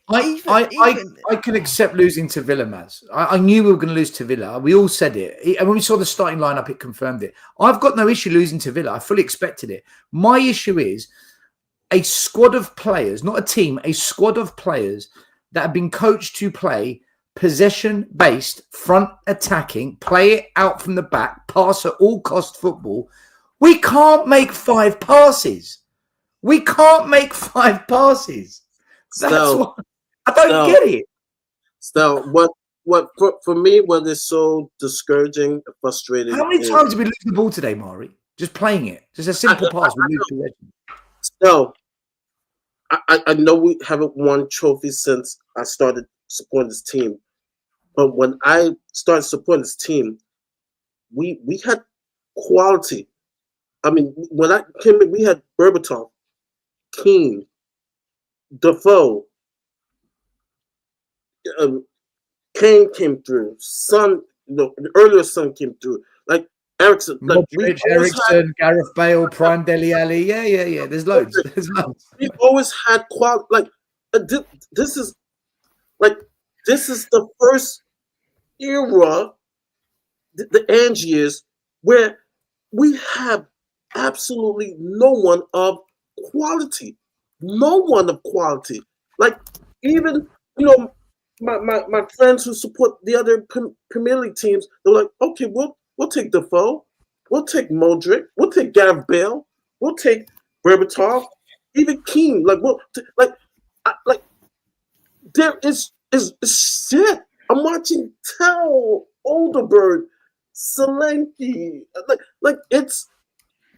I can accept losing to Villa, Maz. I knew we were going to lose to Villa. We all said it. And when we saw the starting lineup, it confirmed it. I've got no issue losing to Villa. I fully expected it. My issue is a squad of players, not a team, a squad of players that have been coached to play possession-based, front attacking, play it out from the back, pass at all cost football. We can't make 5 passes. We can't make 5 passes. That's what I don't get it. So what for me, what is so discouraging and frustrating? How many times did we lose the ball today, Mari? Just playing it, just a simple pass. We lose possession. So I know we haven't won trophies since I started supporting this team, but when I started supporting this team, we had quality. I mean, when I came in, we had Berbatov, Keane, Defoe, Kane came through. Son, the earlier son came through. Like Ericsson, Modric, Ericsson, Gareth Bale, Prime Dele Alli. Yeah. There's loads. We've always had quality. Like this is the first era, the Ange years, where we have absolutely no one of quality. No one of quality. Like even my friends who support the other Premier League teams, they're like, okay, we'll take Defoe, we'll take Modric, we'll take Gareth Bale, we'll take Berbatov. even Keane, like what, like there is shit. I'm watching Tell, Olderberg, Solanke, like it's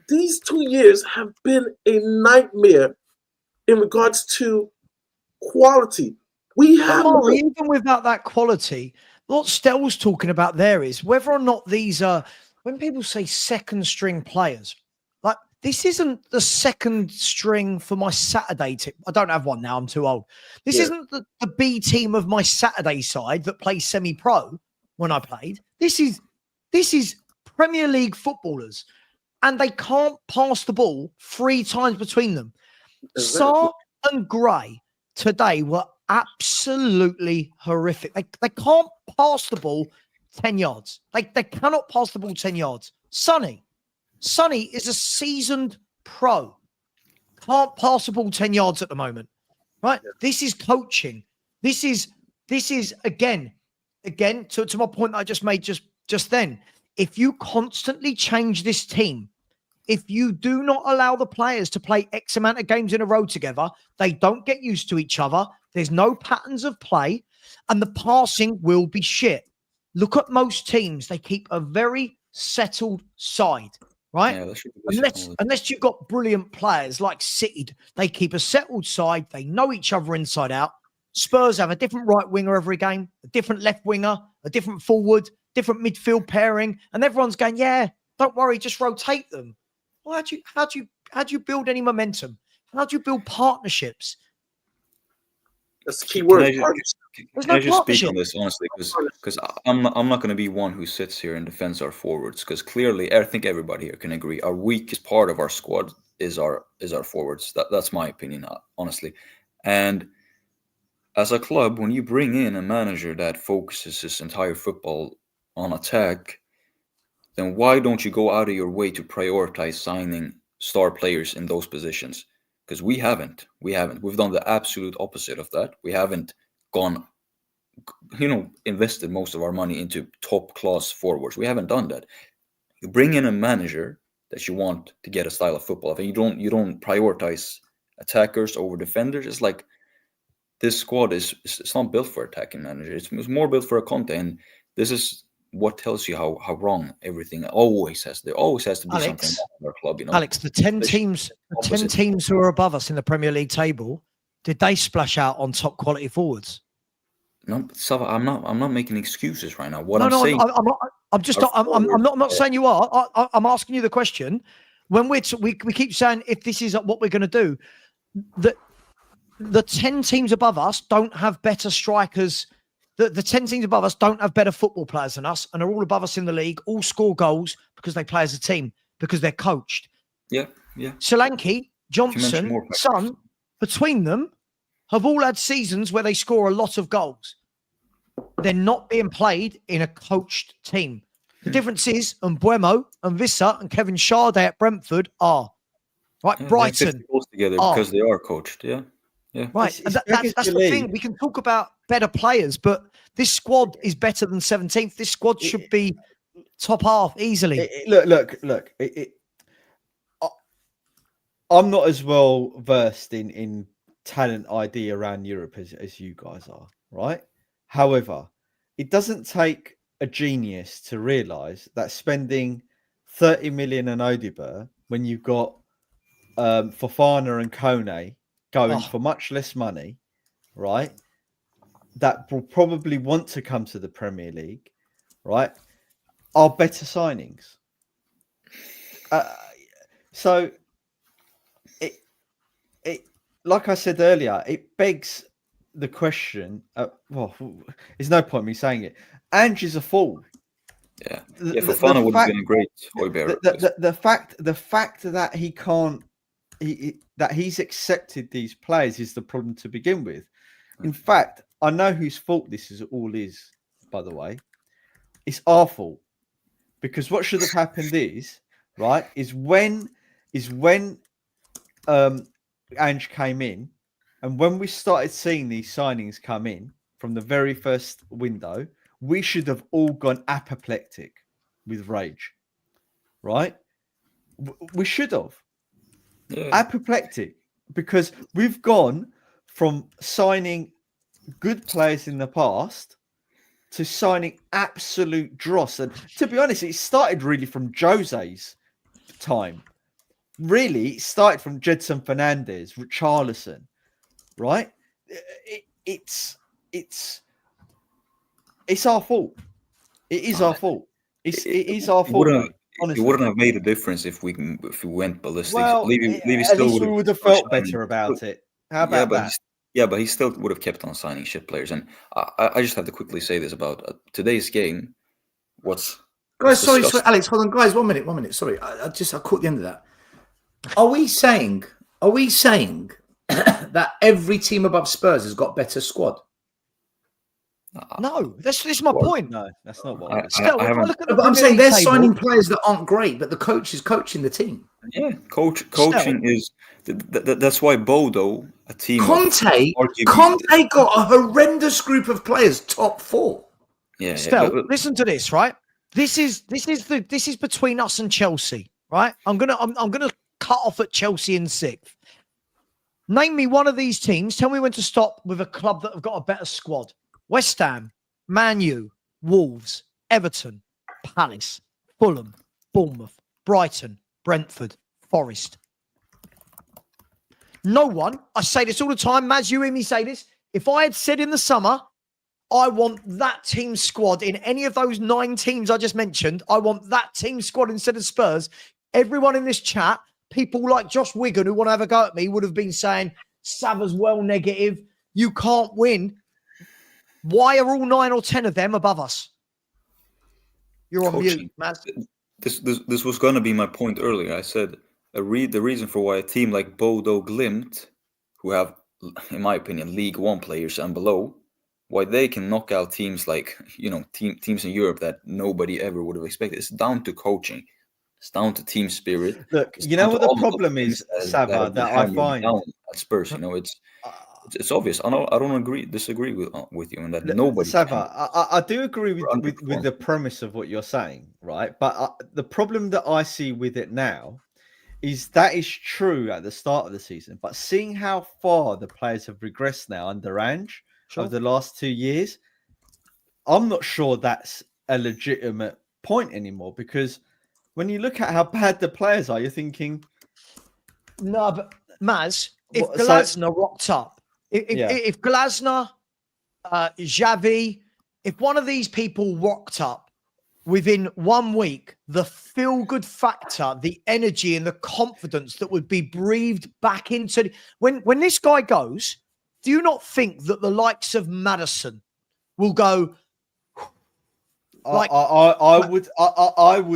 these 2 years have been a nightmare in regards to quality. We have Murray, even without that quality, what Stell's talking about there is whether or not these are, when people say second string players, like this isn't the second string for my Saturday team. I don't have one now, I'm too old. This isn't the B team of my Saturday side that plays semi-pro when I played. This is Premier League footballers, and they can't pass the ball 3 times between them. Sarr and Gray today were absolutely horrific. They can't pass the ball 10 yards. They cannot pass the ball 10 yards. Sonny is a seasoned pro. Can't pass the ball 10 yards at the moment. Right? Yeah. This is coaching. This is again, to my point that I just made just then. If you constantly change this team, if you do not allow the players to play X amount of games in a row together, they don't get used to each other. There's no patterns of play, and the passing will be shit. Look at most teams. They keep a very settled side, right? Yeah, unless you've got brilliant players like City, they keep a settled side. They know each other inside out. Spurs have a different right winger every game, a different left winger, a different forward, different midfield pairing, and everyone's going, yeah, don't worry, just rotate them. Well, how do you build any momentum? How do you build partnerships? That's the key word. Can I just speak on this honestly? Because I'm not going to be one who sits here and defends our forwards. Because clearly, I think everybody here can agree, our weakest part of our squad is our forwards. That's my opinion, honestly. And as a club, when you bring in a manager that focuses his entire football on attack, then why don't you go out of your way to prioritize signing star players in those positions? Because we haven't. We've done the absolute opposite of that. We haven't gone, invested most of our money into top class forwards. We haven't done that. You bring in a manager that you want to get a style of football, and you don't prioritize attackers over defenders. It's like this squad it's not built for attacking managers. It's more built for a Conte, and this is what tells you how wrong everything always has. There always has to be something wrong in our club. Alex, the 10 teams who are above us in the Premier League table, did they splash out on top quality forwards? No, Sava, I'm not making excuses right now. I'm not saying you are. I'm asking you the question. When we keep saying if this is what we're going to do, the 10 teams above us don't have better strikers. The 10 teams above us don't have better football players than us, and are all above us in the league, all score goals because they play as a team, because they're coached. Yeah. Solanke, Johnson, Son, between them, have all had seasons where they score a lot of goals. They're not being played in a coached team. The difference is, Mbuemo and Vissa and Kevin Sade at Brentford are. Right, yeah, Brighton together because they are coached, yeah. Right, that's the thing. We can talk about better players, but this squad is better than 17th. This squad should be top half easily. Look. I'm not as well versed in talent ID around Europe as you guys are, right? However, it doesn't take a genius to realise that spending 30 million on Odibert when you've got Fofana and Kone going for much less money, right? That will probably want to come to the Premier League, right? Are better signings. So it like I said earlier, it begs the question. There's no point in me saying it. Ange is a fool. Yeah, Fofana would have been a great Højbjerg. The fact that he can't. That he's accepted these players is the problem to begin with. In fact, I know whose fault this is by the way. It's our fault. Because what should have happened is when Ange came in, and when we started seeing these signings come in from the very first window, we should have all gone apoplectic with rage. Right? We should have. Yeah. Apoplectic, because we've gone from signing good players in the past to signing absolute dross. And to be honest, it started really from Jose's time. Really, it started from Jedson Fernandez, Richarlison, right? It's our fault. It is our fault. It is our fault. It wouldn't have made a difference if we went ballistic. Well, Levy at still least we would have felt better about it. How about that? But he still would have kept on signing shit players. And I just have to quickly say this about today's game. Guys, sorry, Alex, hold on, guys, 1 minute. Sorry, I caught the end of that. Are we saying that every team above Spurs has got better squad? No, this is my point. No, that's not what I'm saying they're signing players that aren't great, but the coach is coaching the team. Yeah, coaching is that's why Bodo, a team. Conte got a horrendous group of players, top 4. Yeah. Stel, listen to this, right? This is between us and Chelsea, right? I'm gonna cut off at Chelsea in 6th. Name me one of these teams. Tell me when to stop with a club that have got a better squad. West Ham, Man U, Wolves, Everton, Palace, Fulham, Bournemouth, Brighton, Brentford, Forest. No one, I say this all the time, Maz, you hear me say this. If I had said in the summer, I want that team squad in any of those 9 teams I just mentioned, I want that team squad instead of Spurs, everyone in this chat, people like Josh Wigan who want to have a go at me would have been saying, Sava's well negative, you can't win. Why are all 9 or 10 of them above us? You're on mute, man. This was going to be my point earlier. I said the reason for why a team like Bodo Glimt, who have, in my opinion, League One players and below, why they can knock out teams like teams in Europe that nobody ever would have expected. It's down to coaching. It's down to team spirit. Look, you know what the problem is, Sava, that I find at Spurs. It's obvious. I don't disagree with you on that. Nobody. Sava, I do agree with the premise of what you're saying, right? But the problem that I see with it now is that is true at the start of the season, but seeing how far the players have regressed now under Ange over the last 2 years, I'm not sure that's a legitimate point anymore, because when you look at how bad the players are, you're thinking, no, but Maz, if Glasner rocked up, if Glasner, Xavi, if one of these people rocked up within 1 week, the feel-good factor, the energy and the confidence that would be breathed back into... When this guy goes, do you not think that the likes of Maddison will go... I would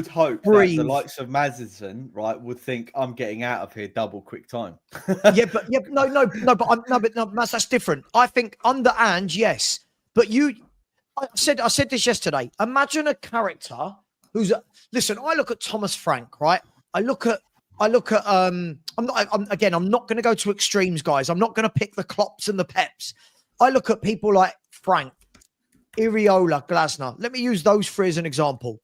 hope that the likes of Maddison, right, would think I'm getting out of here double quick time. But Maz, that's different. I think under Ange, yes, but I said this yesterday. Imagine a character who's listen. I look at Thomas Frank, right? I look at. I'm not going to go to extremes, guys. I'm not going to pick the Klopps and the Peps. I look at people like Frank, Iriola, Glasner. Let me use those 3 as an example.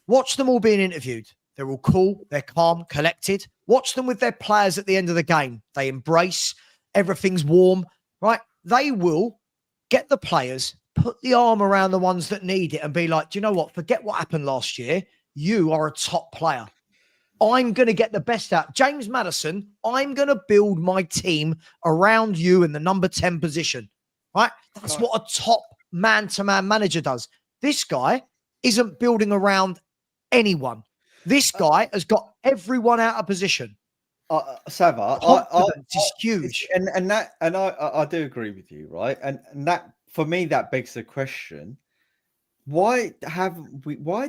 Watch them all being interviewed. They're all cool. They're calm, collected. Watch them with their players at the end of the game. They embrace. Everything's warm, right? They will get the players, put the arm around the ones that need it and be like, do you know what? Forget what happened last year. You are a top player. I'm going to get the best out. James Maddison, I'm going to build my team around you in the number 10 position, right? That's what a top man-to-man manager does. This guy isn't building around anyone. This guy has got everyone out of position. Sava, is huge, and I do agree with you, right? And that, for me, that begs the question: why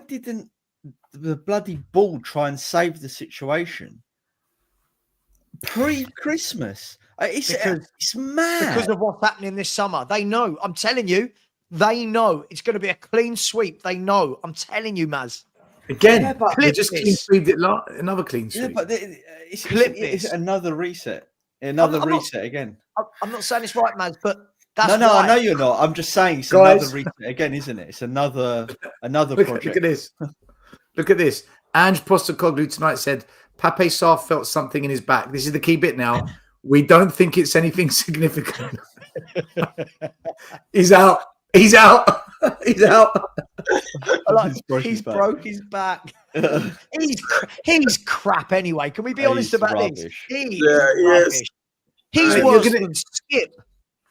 didn't the bloody ball try and save the situation pre-Christmas? It's mad because of what's happening this summer. They know. I'm telling you, they know it's going to be a clean sweep. They know. I'm telling you, Maz. Again, they just clean sweeped it. Another clean sweep. Yeah, but it's another reset. Another reset again. I'm not saying it's right, Maz, but that's no. right. I know you're not. I'm just saying it's another reset again, isn't it? It's another project. Look at this. Look at this. Ange Postecoglou tonight said Pape Sarr felt something in his back. This is the key bit now. We don't think it's anything significant. He's out. He's out. He's out. He's broke his back. he's crap anyway. Can we be honest about rubbish. this? He's Yes. rubbish. He's You're worse gonna- than Skip.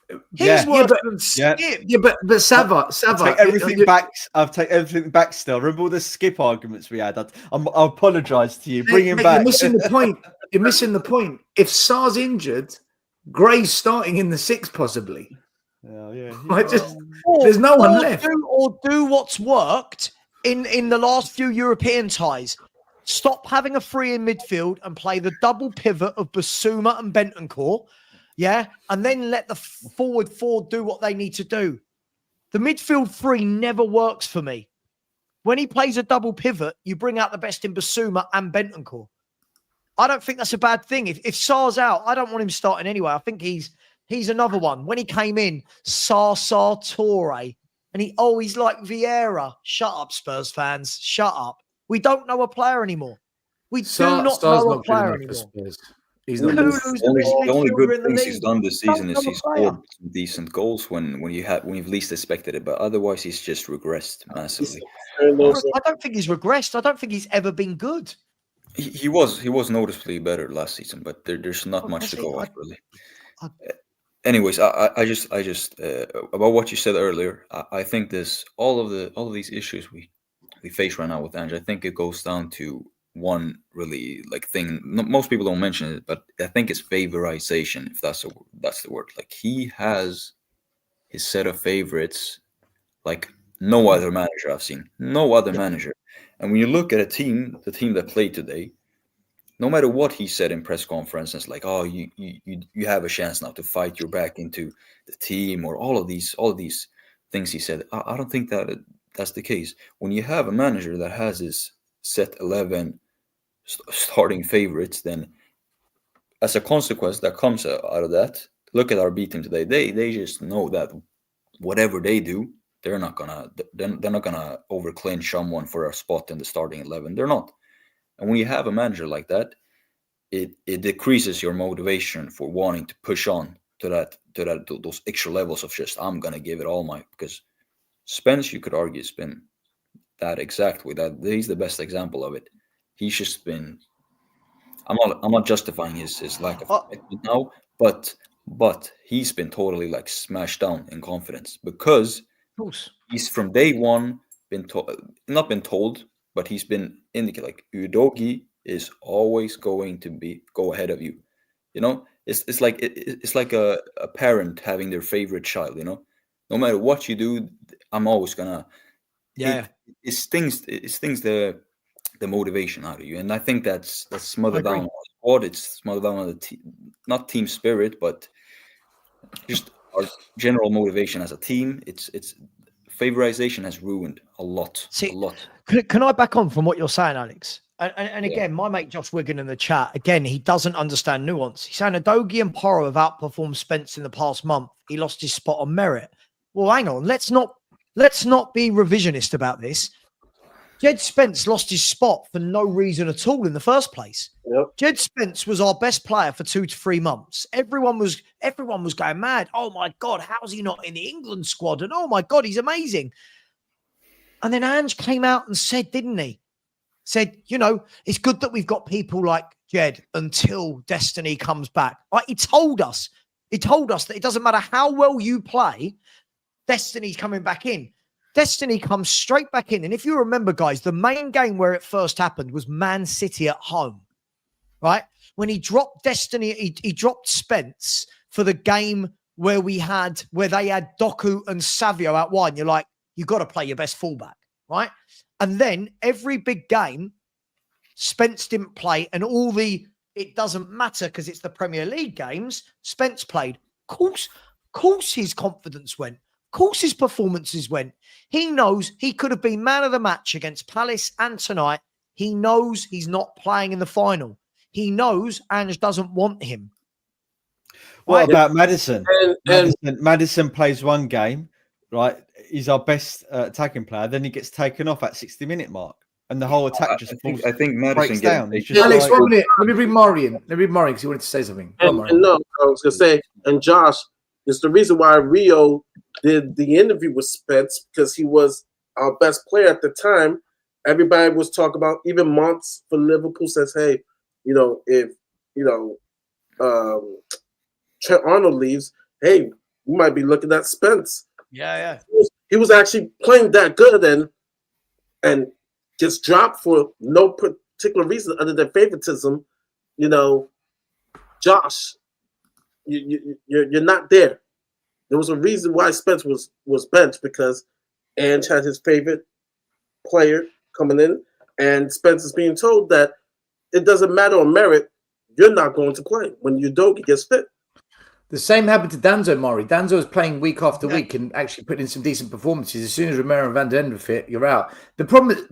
He's Yeah. worse Yeah, than yeah. Skip. Yeah, but Sava. Take everything back. I've taken everything back still. Remember all the Skip arguments we had? I apologise to you. Bring him Mate, back. You're missing the point. You're missing the point. If Sarr's injured, Gray's starting in the 6 possibly. Oh, yeah. There's no one left. Do what's worked in the last few European ties. Stop having a free in midfield and play the double pivot of Basuma and Bentancur. Yeah. And then let the forward 4 do what they need to do. The midfield 3 never works for me. When he plays a double pivot, you bring out the best in Basuma and Bentancur. I don't think that's a bad thing. If Sarr's out, I don't want him starting anyway. I think he's another one. When he came in, Sarr Torre, and he's like Vieira. Shut up, Spurs fans. Shut up. We don't know a player anymore. We do not know a player anymore. He's The not. only midfielder good in the things league. he's done this season is Don't he's have a player. scored some decent goals when you've least expected it, but otherwise he's just regressed massively. I don't think he's regressed. I don't think he's ever been good. He was noticeably better last season, but there's not much to go off really. Anyways, I just about what you said earlier, I think all of these issues we face right now with Ange, I think it goes down to one really thing. Most people don't mention it, but I think it's favorization, if that's the word. Like, he has his set of favorites like no other manager I've seen. No other manager. And when you look at the team that played today, no matter what he said in press conferences, like, oh, you have a chance now to fight your back into the team, or all of these things he said, I don't think that's the case. When you have a manager that has his set 11 starting favorites, then as a consequence that comes out of that, look at our B team today. They just know that whatever they do, they're not gonna overclinch someone for a spot in the starting 11. They're not. And when you have a manager like that, it decreases your motivation for wanting to push on to those extra levels of just, I'm gonna give it all because Spence, you could argue, has been that exactly. That he's the best example of it. He's just been. I'm not justifying his lack of commitment now, but he's been totally smashed down in confidence because he's from day one not been told, but he's been indicated Udogie is always going to go ahead of you. You know, it's like a parent having their favorite child. You know, no matter what you do, I'm always gonna. Yeah, it stings the motivation out of you, and I think that's smothered down on the squad. It's smothered down on the not team spirit, but just our general motivation as a team. It's favorization has ruined a lot. Can I back on from what you're saying, Alex? And again, my mate Josh Wigan in the chat, again, he doesn't understand nuance. He's saying Udogie and Porro have outperformed Spence in the past month. He lost his spot on merit. Well, hang on. Let's not be revisionist about this. Jed Spence lost his spot for no reason at all in the first place. Yep. Jed Spence was our best player for 2 to 3 months. Everyone was going mad. Oh my God, how's he not in the England squad? And oh my God, he's amazing. And then Ange came out and said, didn't he? Said, it's good that we've got people like Jed until Destiny comes back. Like, he told us that it doesn't matter how well you play, Destiny's coming back in. Destiny comes straight back in. And if you remember, guys, the main game where it first happened was Man City at home, right? When he dropped Destiny, he dropped Spence for the game where they had Doku and Savio out wide. And you're like, you got to play your best fullback, right? And then every big game, Spence didn't play, and it doesn't matter because it's the Premier League games, Spence played. Of course his confidence went. Of course his performances went. He knows he could have been man of the match against Palace and tonight. He knows he's not playing in the final. He knows Ange doesn't want him. What about Maddison? And Maddison plays one game, right? He's our best attacking player. Then he gets taken off at 60-minute mark. and the whole attack just I think Madison breaks down. gets It's just Alex, like, 1 minute. Let me bring Murray in. Let me bring Murray because he wanted to say something. Go on, And, Murray. and no, I was gonna say, and Josh, it's the reason why Rio did the interview with Spence, because he was our best player at the time. Everybody was talking about, even Monts for Liverpool says, hey, if Trent Arnold leaves, hey, we might be looking at Spence. Yeah. He was actually playing that good and gets dropped for no particular reason other than favoritism. Josh, you're not there. There was a reason why Spence was benched, because Ange had his favorite player coming in, and Spence is being told that it doesn't matter on merit, you're not going to play when Udogie gets fit. The same happened to Danzo, Murray. Danzo was playing week after week and actually putting in some decent performances. As soon as Romero and Van den Ende were fit, you're out. The problem is,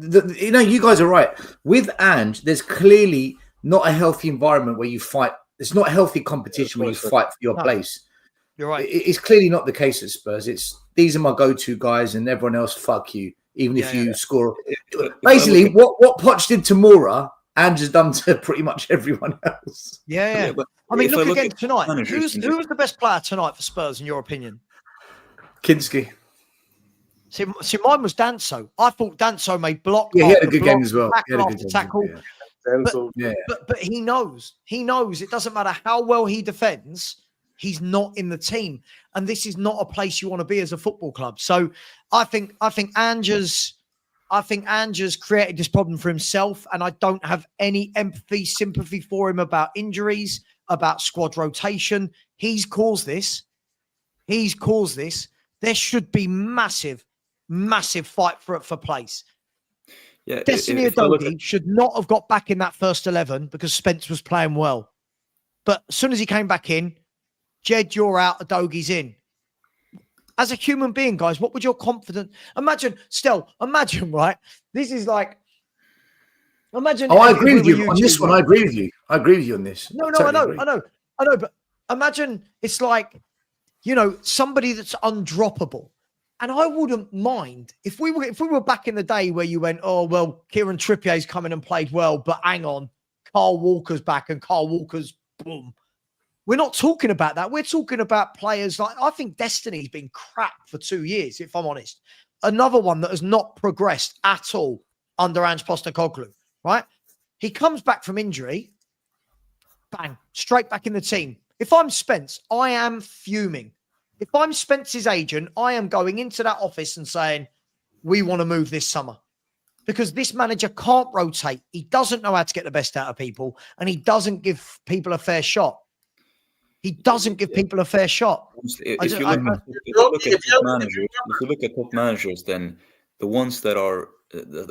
you guys are right. With Ange, there's clearly not a healthy environment where you fight. It's not a healthy competition where you fight for your place. You're right. It's clearly not the case at Spurs. These are my go-to guys, and everyone else, fuck you. Even if you score. Basically, what Poch did to Moura, Ange has done to pretty much everyone else. Yeah. but I mean, look again at tonight. managers, Who was the best player tonight for Spurs, in your opinion? Kinski. See, mine was Danso. I thought Danso made block. Yeah, he had a after good block, game as well. He had a tackle good after game. tackle. And so, But he knows. He knows it doesn't matter how well he defends. He's not in the team, and this is not a place you want to be as a football club. So, I think Ange's created this problem for himself, and I don't have any empathy, sympathy for him about injuries, about squad rotation. He's caused this. There should be massive fight for place. Yeah, Destiny Udogie should not have got back in that first 11 because Spence was playing well. But as soon as he came back in, Jed, you're out, Udogie's in. As a human being, guys, what would your confidence... Imagine, right? This is like... Imagine... I agree with you on this one. I agree with you. I agree with you on this. No, Totally I know. But imagine it's like, somebody that's undroppable. And I wouldn't mind if we were back in the day where you went, oh, well, Kieran Trippier's come in and played well, but hang on, Carl Walker's back and Carl Walker's boom. We're not talking about that. We're talking about players like, I think Destiny's been crap for 2 years, if I'm honest. Another one that has not progressed at all under Ange Postecoglou, right? He comes back from injury, bang, straight back in the team. If I'm Spence, I am fuming. If I'm Spence's agent, I am going into that office and saying, we want to move this summer. Because this manager can't rotate. He doesn't know how to get the best out of people, and he doesn't give people a fair shot. If you look at top managers, then the ones that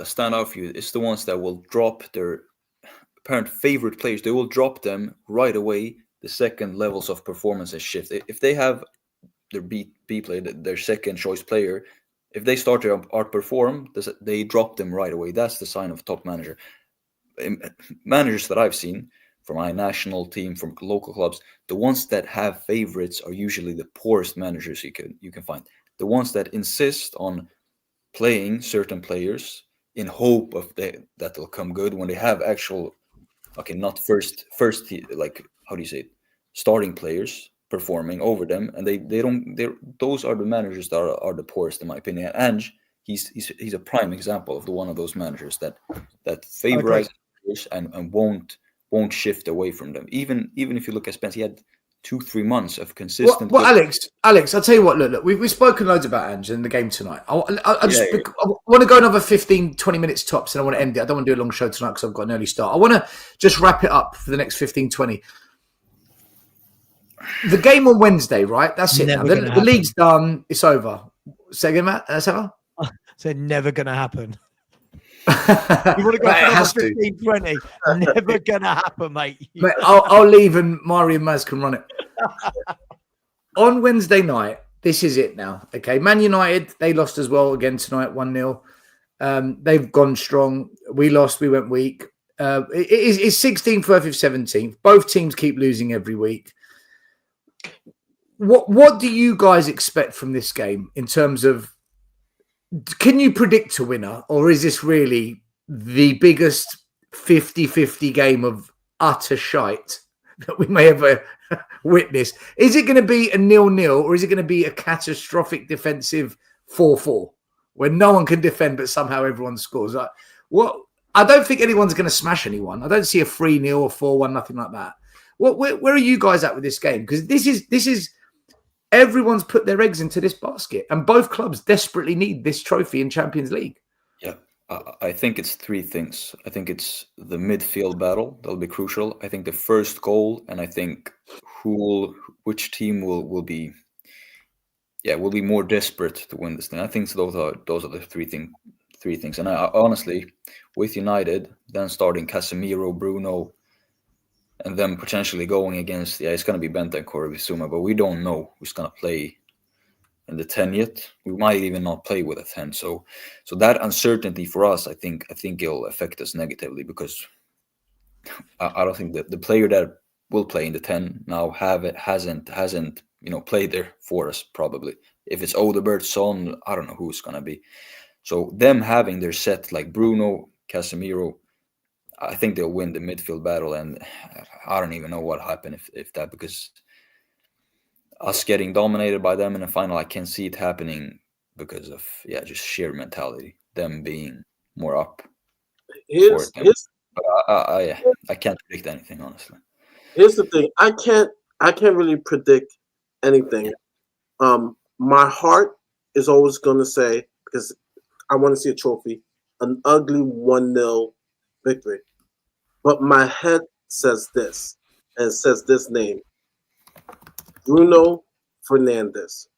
stand out for you is the ones that will drop their apparent favorite players. They will drop them right away the second levels of performance has shifted. If they have their B player, their second choice player, if they start to outperform, they drop them right away. That's the sign of a top manager. Managers that I've seen from my national team, from local clubs, the ones that have favorites are usually the poorest managers you can find. The ones that insist on playing certain players in hope of that they'll come good when they have actual, not first like, how do you say it, starting players performing over them, and those are the managers that are the poorest in my opinion. And he's a prime example of one of those managers that favorize players and won't shift away from them. Even if you look at Spence, he had 2-3 months of consistent. Well, Alex, I'll tell you what. Look, we've spoken loads about Ange in the game tonight. I want to go another 15-20 minutes tops, and I want to end it. I don't want to do a long show tonight because I've got an early start. I want to just wrap it up for the next 15-20. The game on Wednesday, right? That's it. Now. The league's done. It's over. Say again, Matt. That's over. Said never going to happen. You want to go for 15-20? Never going to happen, mate. Mate, I'll leave and Mari and Maz can run it. On Wednesday night, this is it now. Okay, Man United, they lost as well again tonight, 1-0. They've gone strong. We lost, we went weak. It's 16th versus 17th. Both teams keep losing every week. What do you guys expect from this game in terms of, can you predict a winner, or is this really the biggest 50-50 game of utter shite that we may ever witness. Is it going to be a 0-0 or is it going to be a catastrophic defensive 4-4 where no one can defend but somehow everyone scores? I don't think anyone's going to smash anyone. I don't see a 3-0 or 4-1, nothing like that. Where are you guys at with this game? Because this is everyone's put their eggs into this basket, and both clubs desperately need this trophy in Champions League. Yeah, I think it's three things. I think it's the midfield battle that'll be crucial. I think the first goal, and I think which team will be more desperate to win this thing. I think those are the three things. And I honestly, with United, then starting Casemiro, Bruno, and then potentially going against, it's going to be Bentancur or Bissouma, but we don't know who's going to play in the 10 yet. We might even not play with a 10. So that uncertainty for us, I think it'll affect us negatively, because I don't think that the player that will play in the 10 now hasn't played there for us, probably. If it's Odegaard, Son, I don't know who it's going to be. So them having their set like Bruno, Casemiro, I think they'll win the midfield battle, and I don't even know what happened if that, because us getting dominated by them in the final, I can see it happening because of just sheer mentality, them being more up. I can't predict anything, honestly. Here's the thing: I can't really predict anything. My heart is always going to say, because I want to see a trophy, an ugly 1-0 victory. But my head says this, and it says this name: Bruno Fernandes.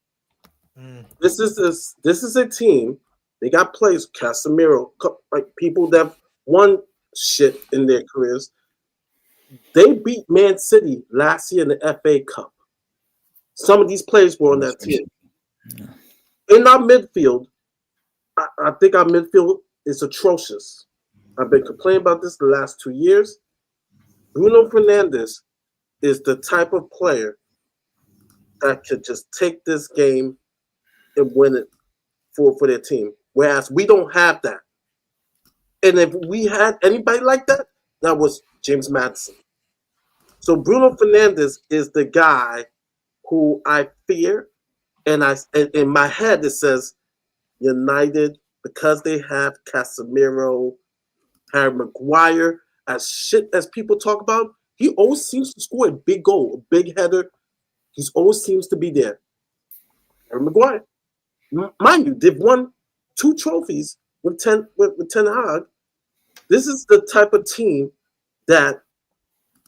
This is a team. They got players, Casemiro, like people that won shit in their careers. They beat Man City last year in the FA Cup. Some of these players were on that team. In our midfield, I think our midfield is atrocious. I've been complaining about this the last 2 years. Bruno Fernandes is the type of player that could just take this game and win it for their team. Whereas we don't have that. And if we had anybody like that, that was James Maddison. So Bruno Fernandes is the guy who I fear. And in my head, it says United, because they have Casemiro, Harry Maguire, as shit as people talk about, he always seems to score a big goal, a big header. He always seems to be there. Harry Maguire. Mind you, they've won 2 trophies with Ten Hag. This is the type of team that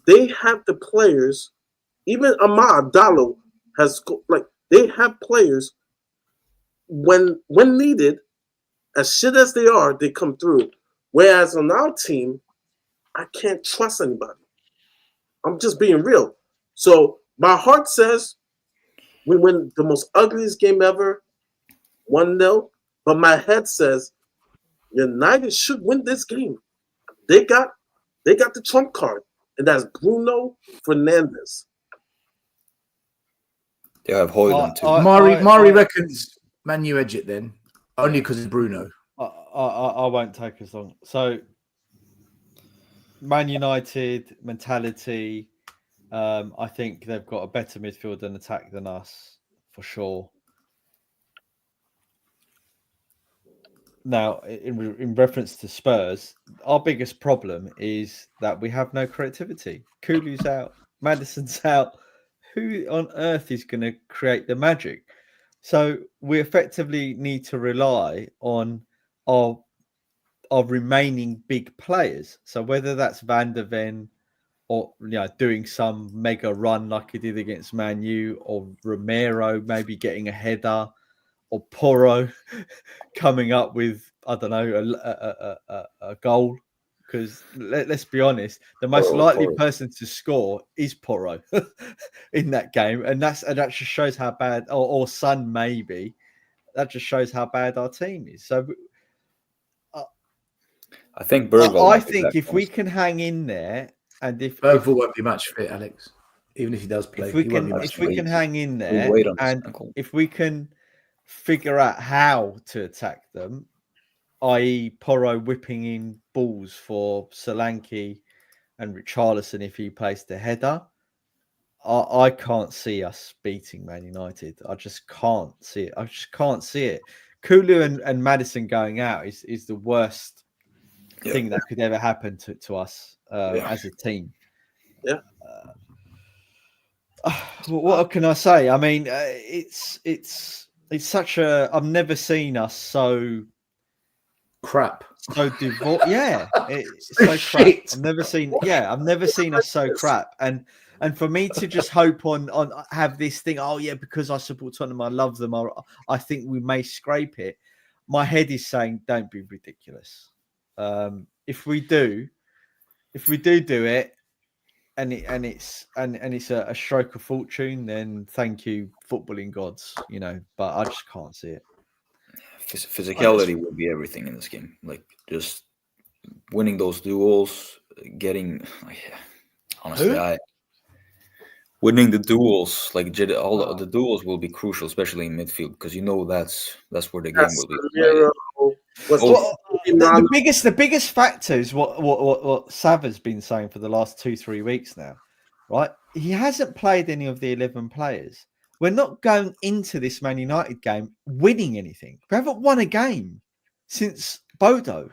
they have the players. Even Amad Diallo has, they have players when needed, as shit as they are, they come through. Whereas on our team, I can't trust anybody. I'm just being real. So my heart says we win the most ugliest game ever, 1-0. But my head says United should win this game. They got the trump card, and that's Bruno Fernandes. They have Højlund too. Mari reckons Man U edge it then, only because of Bruno. I won't take as long. So, Man United mentality. I think they've got a better midfield and attack than us, for sure. Now, in reference to Spurs, our biggest problem is that we have no creativity. Kulu's out, Maddison's out. Who on earth is going to create the magic? So we effectively need to rely on our remaining big players. So whether that's Van der Ven or doing some mega run like he did against Man U, or Romero maybe getting a header, or Porro coming up with, I don't know, a goal. Because let's be honest, the most likely person to score is Porro in that game, and that just shows how bad, or Son maybe. That just shows how bad our team is. So I think Bergvall. I think if we can hang in there, and if Bergvall won't be much fit, Alex, even if he does play, if we can hang in there, and if we can figure out how to attack them, i.e. Porro whipping in balls for Solanke and Richarlison if he placed the header, I can't see us beating Man United. I just can't see it. I just can't see it. Kulu and Maddison going out is the worst thing that could ever happen to us as a team. Yeah. What can I say? I mean, it's such a. I've never seen us so Crap. so divorced. Yeah, it's so crap. Shit. I've never seen us so crap. And for me to just hope on have this thing. Oh yeah, because I support Tottenham, I love them. I think we may scrape it. My head is saying, don't be ridiculous. If we do it. And it's a stroke of fortune, then thank you, footballing gods, but I just can't see it. Physicality will be everything in this game. Like just winning those duels, getting winning the duels, like all the duels will be crucial, especially in midfield, because that's where the game will be played. The biggest factor is what Sav has been saying for the last 2-3 weeks now, right? He hasn't played any of the 11 players. We're not going into this Man United game winning anything. We haven't won a game since Bodo.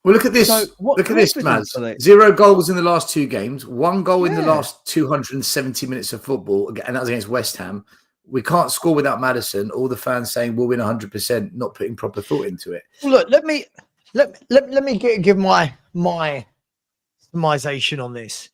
Well, look at this. So look at this, Maz. 0 goals in the last 2 games. 1 goal in the last 270 minutes of football, and that was against West Ham. We can't score without Maddison. All the fans saying we'll win 100%, not putting proper thought into it. Look, let me give my summarization on this.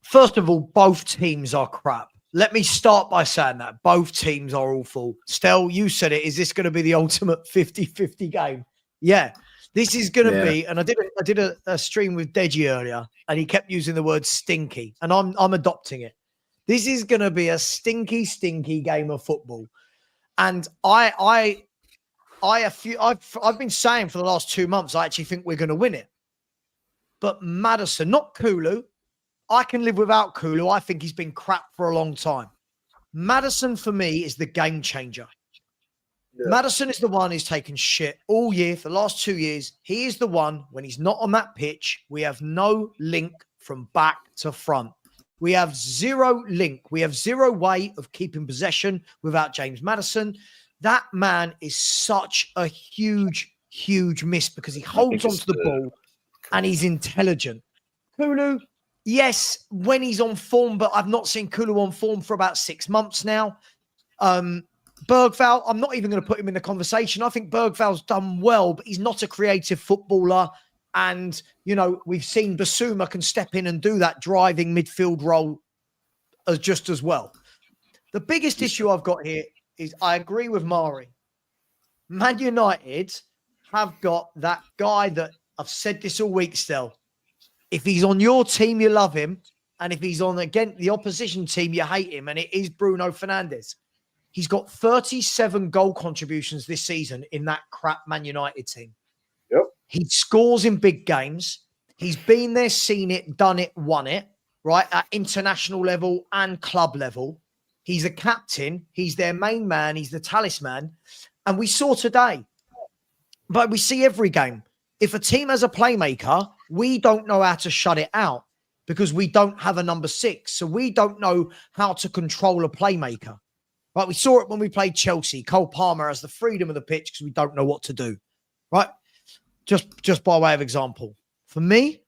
First of all, both teams are crap. Let me start by saying that both teams are awful. Stel, you said it. Is this going to be the ultimate 50-50 game? Yeah, this is going to be. And I did a stream with Deji earlier, and he kept using the word stinky, and I'm adopting it. This is going to be a stinky game of football, and I've been saying for the last 2 months I actually think we're going to win it. But Maddison, not Kulu. I can live without Kulu. I think he's been crap for a long time. Maddison, for me, is the game changer. Yeah. Maddison is the one who's taken shit all year for the last 2 years. He is the one, when he's not on that pitch, we have no link from back to front. We have zero link. We have zero way of keeping possession without James Maddison. That man is such a huge miss because he holds onto the ball and he's intelligent. Kulu, yes, when he's on form, but I've not seen Kulu on form for about 6 months now. Bergvall, I'm not even going to put him in the conversation. I think Bergvall's done well, but he's not a creative footballer. And, we've seen Basuma can step in and do that driving midfield role just as well. The biggest issue I've got here is I agree with Mari. Man United have got that guy that I've said this all week still. If he's on your team, you love him. And if he's on against the opposition team, you hate him. And it is Bruno Fernandes. He's got 37 goal contributions this season in that crap Man United team. Yep. He scores in big games. He's been there, seen it, done it, won it, right? At international level and club level. He's a captain. He's their main man. He's the talisman. And we saw today, but we see every game. If a team has a playmaker, we don't know how to shut it out because we don't have a number 6. So we don't know how to control a playmaker. Right? We saw it when we played Chelsea. Cole Palmer has the freedom of the pitch because we don't know what to do. Right? Just by way of example. For me,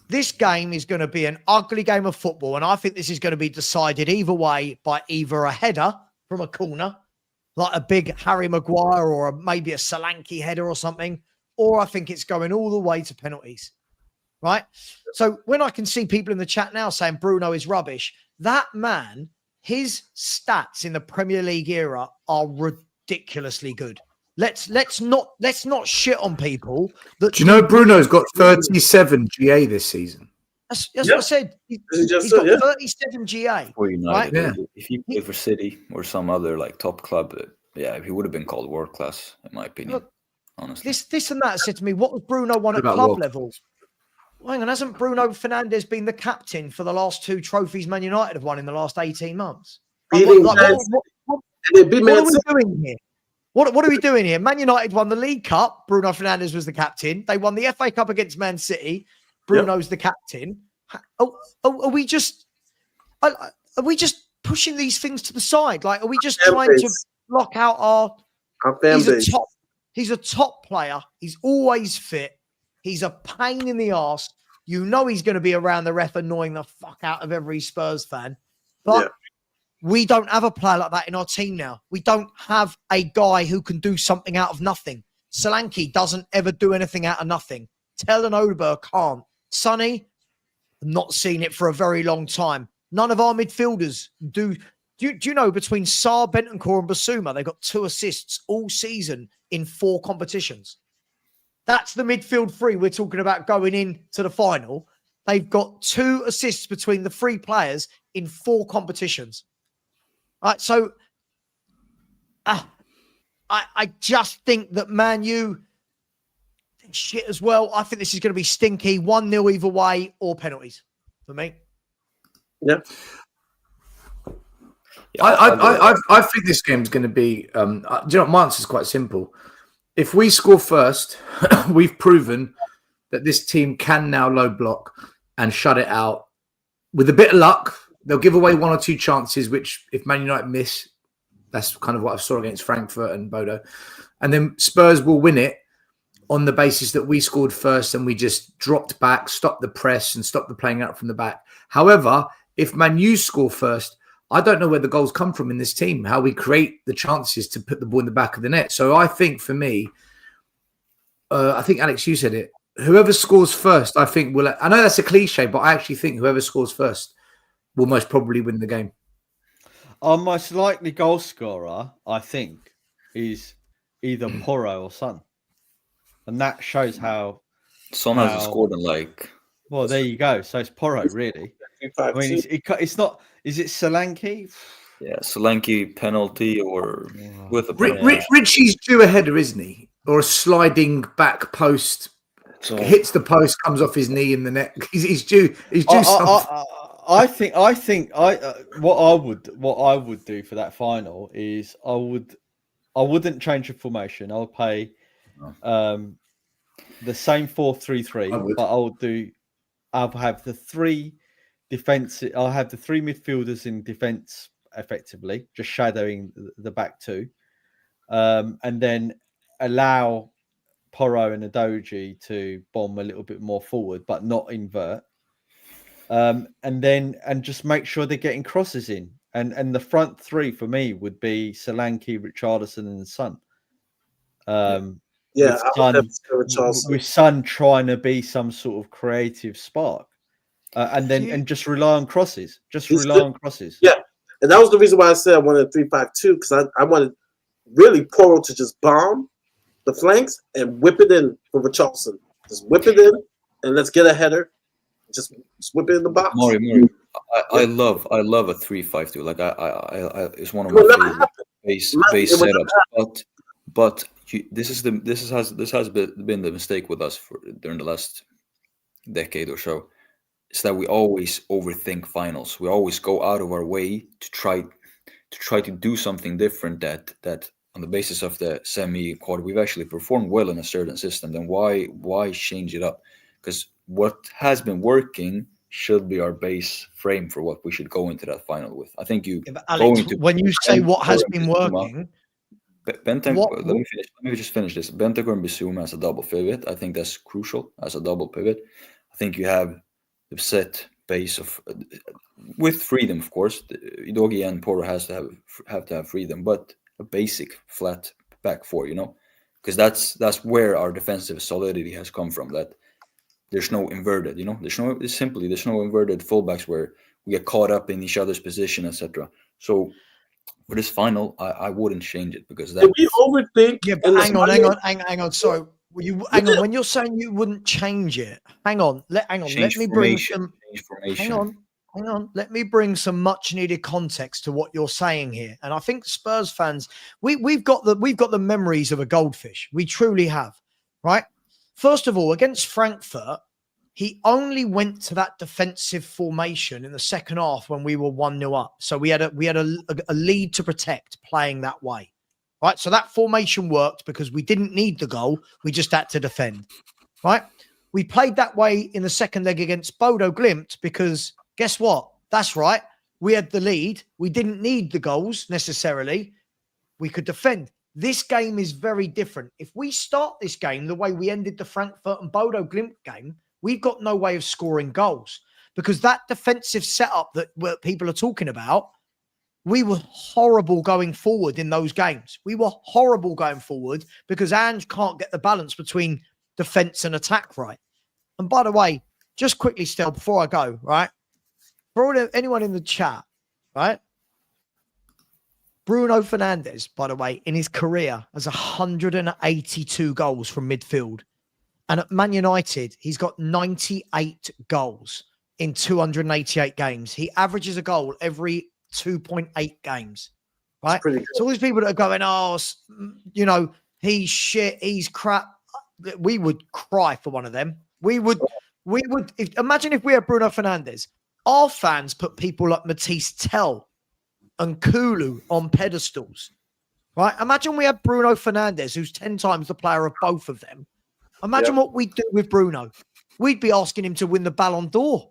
this game is going to be an ugly game of football. And I think this is going to be decided either way by either a header from a corner, like a big Harry Maguire or maybe a Solanke header or something, or I think it's going all the way to penalties. Right? So when I can see people in the chat now saying Bruno is rubbish, that man, his stats in the Premier League era are ridiculously good. Let's not shit on people. Do you know Bruno's got 37 GA this season? That's what I said. He's got 37 GA. For United, right? If you play for City or some other top club, he would have been called world class, in my opinion. Look, honestly, this and that said to me, what was Bruno won at club level? Well, hang on, hasn't Bruno Fernandes been the captain for the last 2 trophies Man United have won in the last 18 months? What are we doing here? What are we doing here? Man United won the League Cup. Bruno Fernandes was the captain. They won the FA Cup against Man City. Bruno's the captain. Are we just pushing these things to the side? Like, are we just trying to block out our fan base? He's a top player. He's always fit. He's a pain in the arse. You know he's going to be around the ref annoying the fuck out of every Spurs fan. But we don't have a player like that in our team now. We don't have a guy who can do something out of nothing. Solanke doesn't ever do anything out of nothing. Tell and Odeberg can't. Sonny, not seen it for a very long time. None of our midfielders do. Do you know, between Sarr, Bentancur and Basuma, they got 2 assists all season in 4 competitions. That's the midfield three we're talking about going into the final. They've got 2 assists between the 3 players in 4 competitions. All right, so I just think that Man U shit as well. I think this is going to be stinky. 1-0 either way or penalties for me. Yeah. I think this game's going to be. Do you know what? My answer is quite simple. If we score first, we've proven that this team can now low block and shut it out. With a bit of luck, they'll give away 1 or 2 chances, which if Man United miss, that's kind of what I saw against Frankfurt and Bodo. And then Spurs will win it on the basis that we scored first and we just dropped back, stopped the press and stopped the playing out from the back. However, if Man U score first, I don't know where the goals come from in this team, how we create the chances to put the ball in the back of the net. So I think for me, I think, Alex, you said it, whoever scores first, I think will. I know that's a cliche, but I actually think whoever scores first will most probably win the game. Our most likely goal scorer, I think, is either Porro or Son. And that shows how Son hasn't scored in like. Well, there you go. So it's Porro, really. I mean, it's not. Is it Solanke? Yeah, Solanke penalty or with a Richie's due a header, isn't he? Or a sliding back post, hits the post, comes off his knee in the net. He's due. He's due something. I think. What I would do for that final is I wouldn't change the formation. I'll play the same 4-3-3, but I'll have the 3 defense. I'll have the 3 midfielders in defense, effectively, just shadowing the back 2, and then allow Porro and Adoji to bomb a little bit more forward, but not invert. And just make sure they're getting crosses in. And the front 3 for me would be Solanke, Richarlison, and Son. With Son trying to be some sort of creative spark. And just rely on crosses. Yeah, and that was the reason why I said I wanted a 3-5-2, because I wanted really Porro to just bomb the flanks and whip it in for Richarlison. Just whip it in and let's get a header. Just whip it in the box. Maury. I love a 3-5-2. Like I it's one of my favorite base setups. But this has been the mistake with us during the last decade or so. Is that we always overthink finals. We always go out of our way to try to do something different that on the basis of the semi-quarter we've actually performed well in a certain system. Then why change it up? Because what has been working should be our base frame for what we should go into that final with. I think Alex, when you say what has been working, Bentancur, let me just finish this. Bentancur and Basuma as a double pivot. I think that's crucial as a double pivot. I think you have the set base of with freedom, of course. Udogie and Porro have to have freedom, but a basic flat back 4, because that's where our defensive solidity has come from. That there's no inverted, there's no inverted fullbacks where we get caught up in each other's position, etc. So for this final, I wouldn't change it because that. Did we overthink? Yeah, but hang on. Sorry. Hang on. When you're saying you wouldn't change it, hang on. Let me bring some. Hang on. Let me bring some much needed context to what you're saying here. And I think Spurs fans, we've got the memories of a goldfish. We truly have, right? First of all, against Frankfurt, he only went to that defensive formation in the second half when we were 1-0 up. So we had a lead to protect playing that way. right? So that formation worked because we didn't need the goal. We just had to defend, right? We played that way in the second leg against Bodo Glimt because guess what? That's right. We had the lead. We didn't need the goals necessarily. We could defend. This game is very different. If we start this game the way we ended the Frankfurt and Bodo Glimt game, we've got no way of scoring goals because that defensive setup that people are talking about, we were horrible going forward in those games. We were horrible going forward because Ange can't get the balance between defense and attack right. And by the way, just quickly still, before I go, right? For anyone in the chat, right? Bruno Fernandes, by the way, in his career has 182 goals from midfield. And at Man United, he's got 98 goals in 288 games. He averages a goal every 2.8 games, right? So all these people that are going, oh, you know, he's shit, he's crap. We would cry for one of them. Imagine if we had Bruno Fernandes. Our fans put people like Matisse Tell and Kulu on pedestals, right? Imagine we had Bruno Fernandes, who's 10 times the player of both of them. Imagine what we'd do with Bruno. We'd be asking him to win the Ballon d'Or.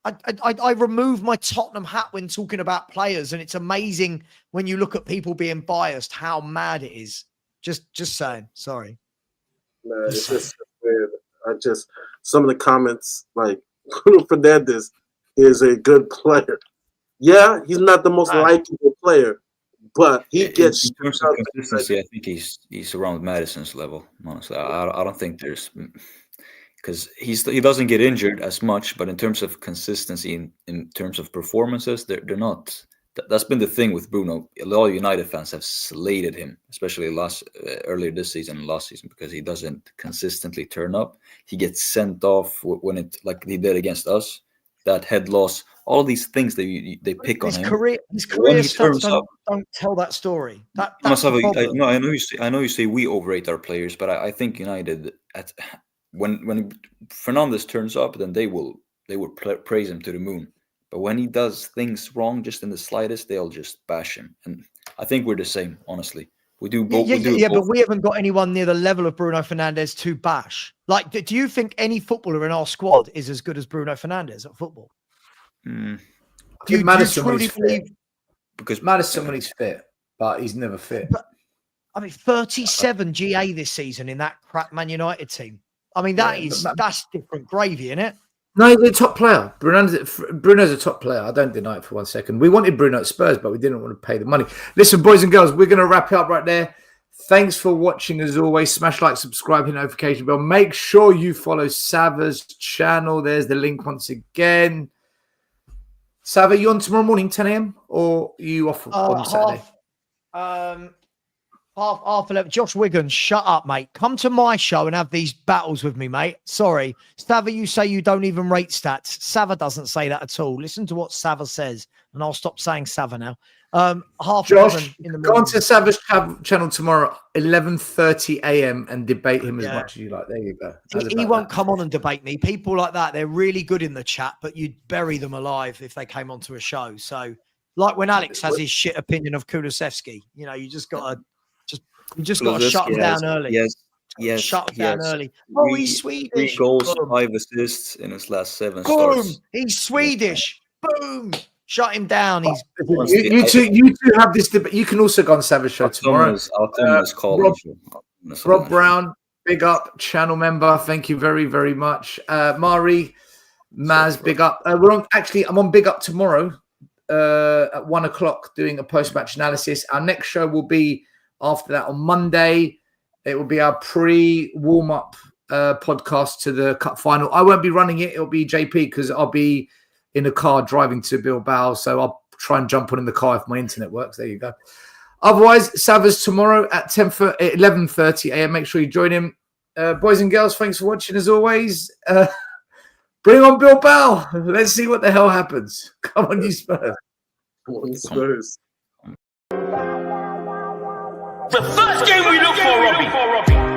I remove my Tottenham hat when talking about players, and it's amazing when you look at people being biased, how mad it is. Just saying. Sorry. No, it's just weird. Some of the comments, like Bruno Fernandes is a good player. Yeah, he's not the most likable player, but he gets. In terms of consistency, I think he's around Madison's level. Honestly, I don't think there's because he doesn't get injured as much, but in terms of consistency, in terms of performances, they're not. That's been the thing with Bruno. A lot of United fans have slated him, especially earlier this season and last season, because he doesn't consistently turn up. He gets sent off when it, like he did against us. That head loss, all of these things they pick on him. His career stats don't tell that story. That's the problem. I know you say we overrate our players, but I think United when Fernandes turns up, then they will praise him to the moon. But when he does things wrong, just in the slightest, they'll just bash him. And I think we're the same, honestly. We do both. But we haven't got anyone near the level of Bruno Fernandes to bash. Like, do you think any footballer in our squad is as good as Bruno Fernandes at football? Do you truly believe? Because Madison when he's fit, but he's never fit. But, I mean, 37 GA this season in that crap Man United team. I mean, that's different gravy, isn't it? No, he's a top player. Bruno's a top player. I don't deny it for 1 second. We wanted Bruno at Spurs, but we didn't want to pay the money. Listen, boys and girls, we're going to wrap it up right there. Thanks for watching as always. Smash like, subscribe, hit notification bell. Make sure you follow Sava's channel. There's the link once again. Sava, you on tomorrow morning, 10 a.m. or are you off on Saturday? Half 11. Josh Wiggins, shut up, mate. Come to my show and have these battles with me, mate. Sorry. Sava, you say you don't even rate stats. Sava doesn't say that at all. Listen to what Sava says, and I'll stop saying Sava now. Josh, 11 in the morning. Go on to Sava's channel tomorrow, 11:30 a.m. and debate him as much as you like. There you go. He won't come on and debate me. People like that, they're really good in the chat, but you'd bury them alive if they came onto a show. So, like when Alex has his shit opinion of Kulusevski, you know, you just got to shut him down early. Yes. Shut him down early. Oh, he's Swedish. 3 goals, 5 assists in his last 7 Boom. starts. He's Swedish. Boom. Shut him down. He's you two have this debate. You can also go on Savage Show tomorrow. Rob Brown, big up, channel member. Thank you very, very much. Mari, Maz, big up. I'm on Big Up tomorrow at 1 o'clock doing a post-match analysis. Our next show will be after that on Monday. It will be our pre-warm-up podcast to the cup final. I won't be running it. It'll be JP because I'll be in a car driving to Bilbao. So I'll try and jump on in the car if my internet works. There you go. Otherwise, Savas tomorrow at 11:30 a.m. Make sure you join him. Boys and girls, thanks for watching as always. Bring on Bilbao. Let's see what the hell happens. Come on, you Spurs. The first game we look for, Robbie.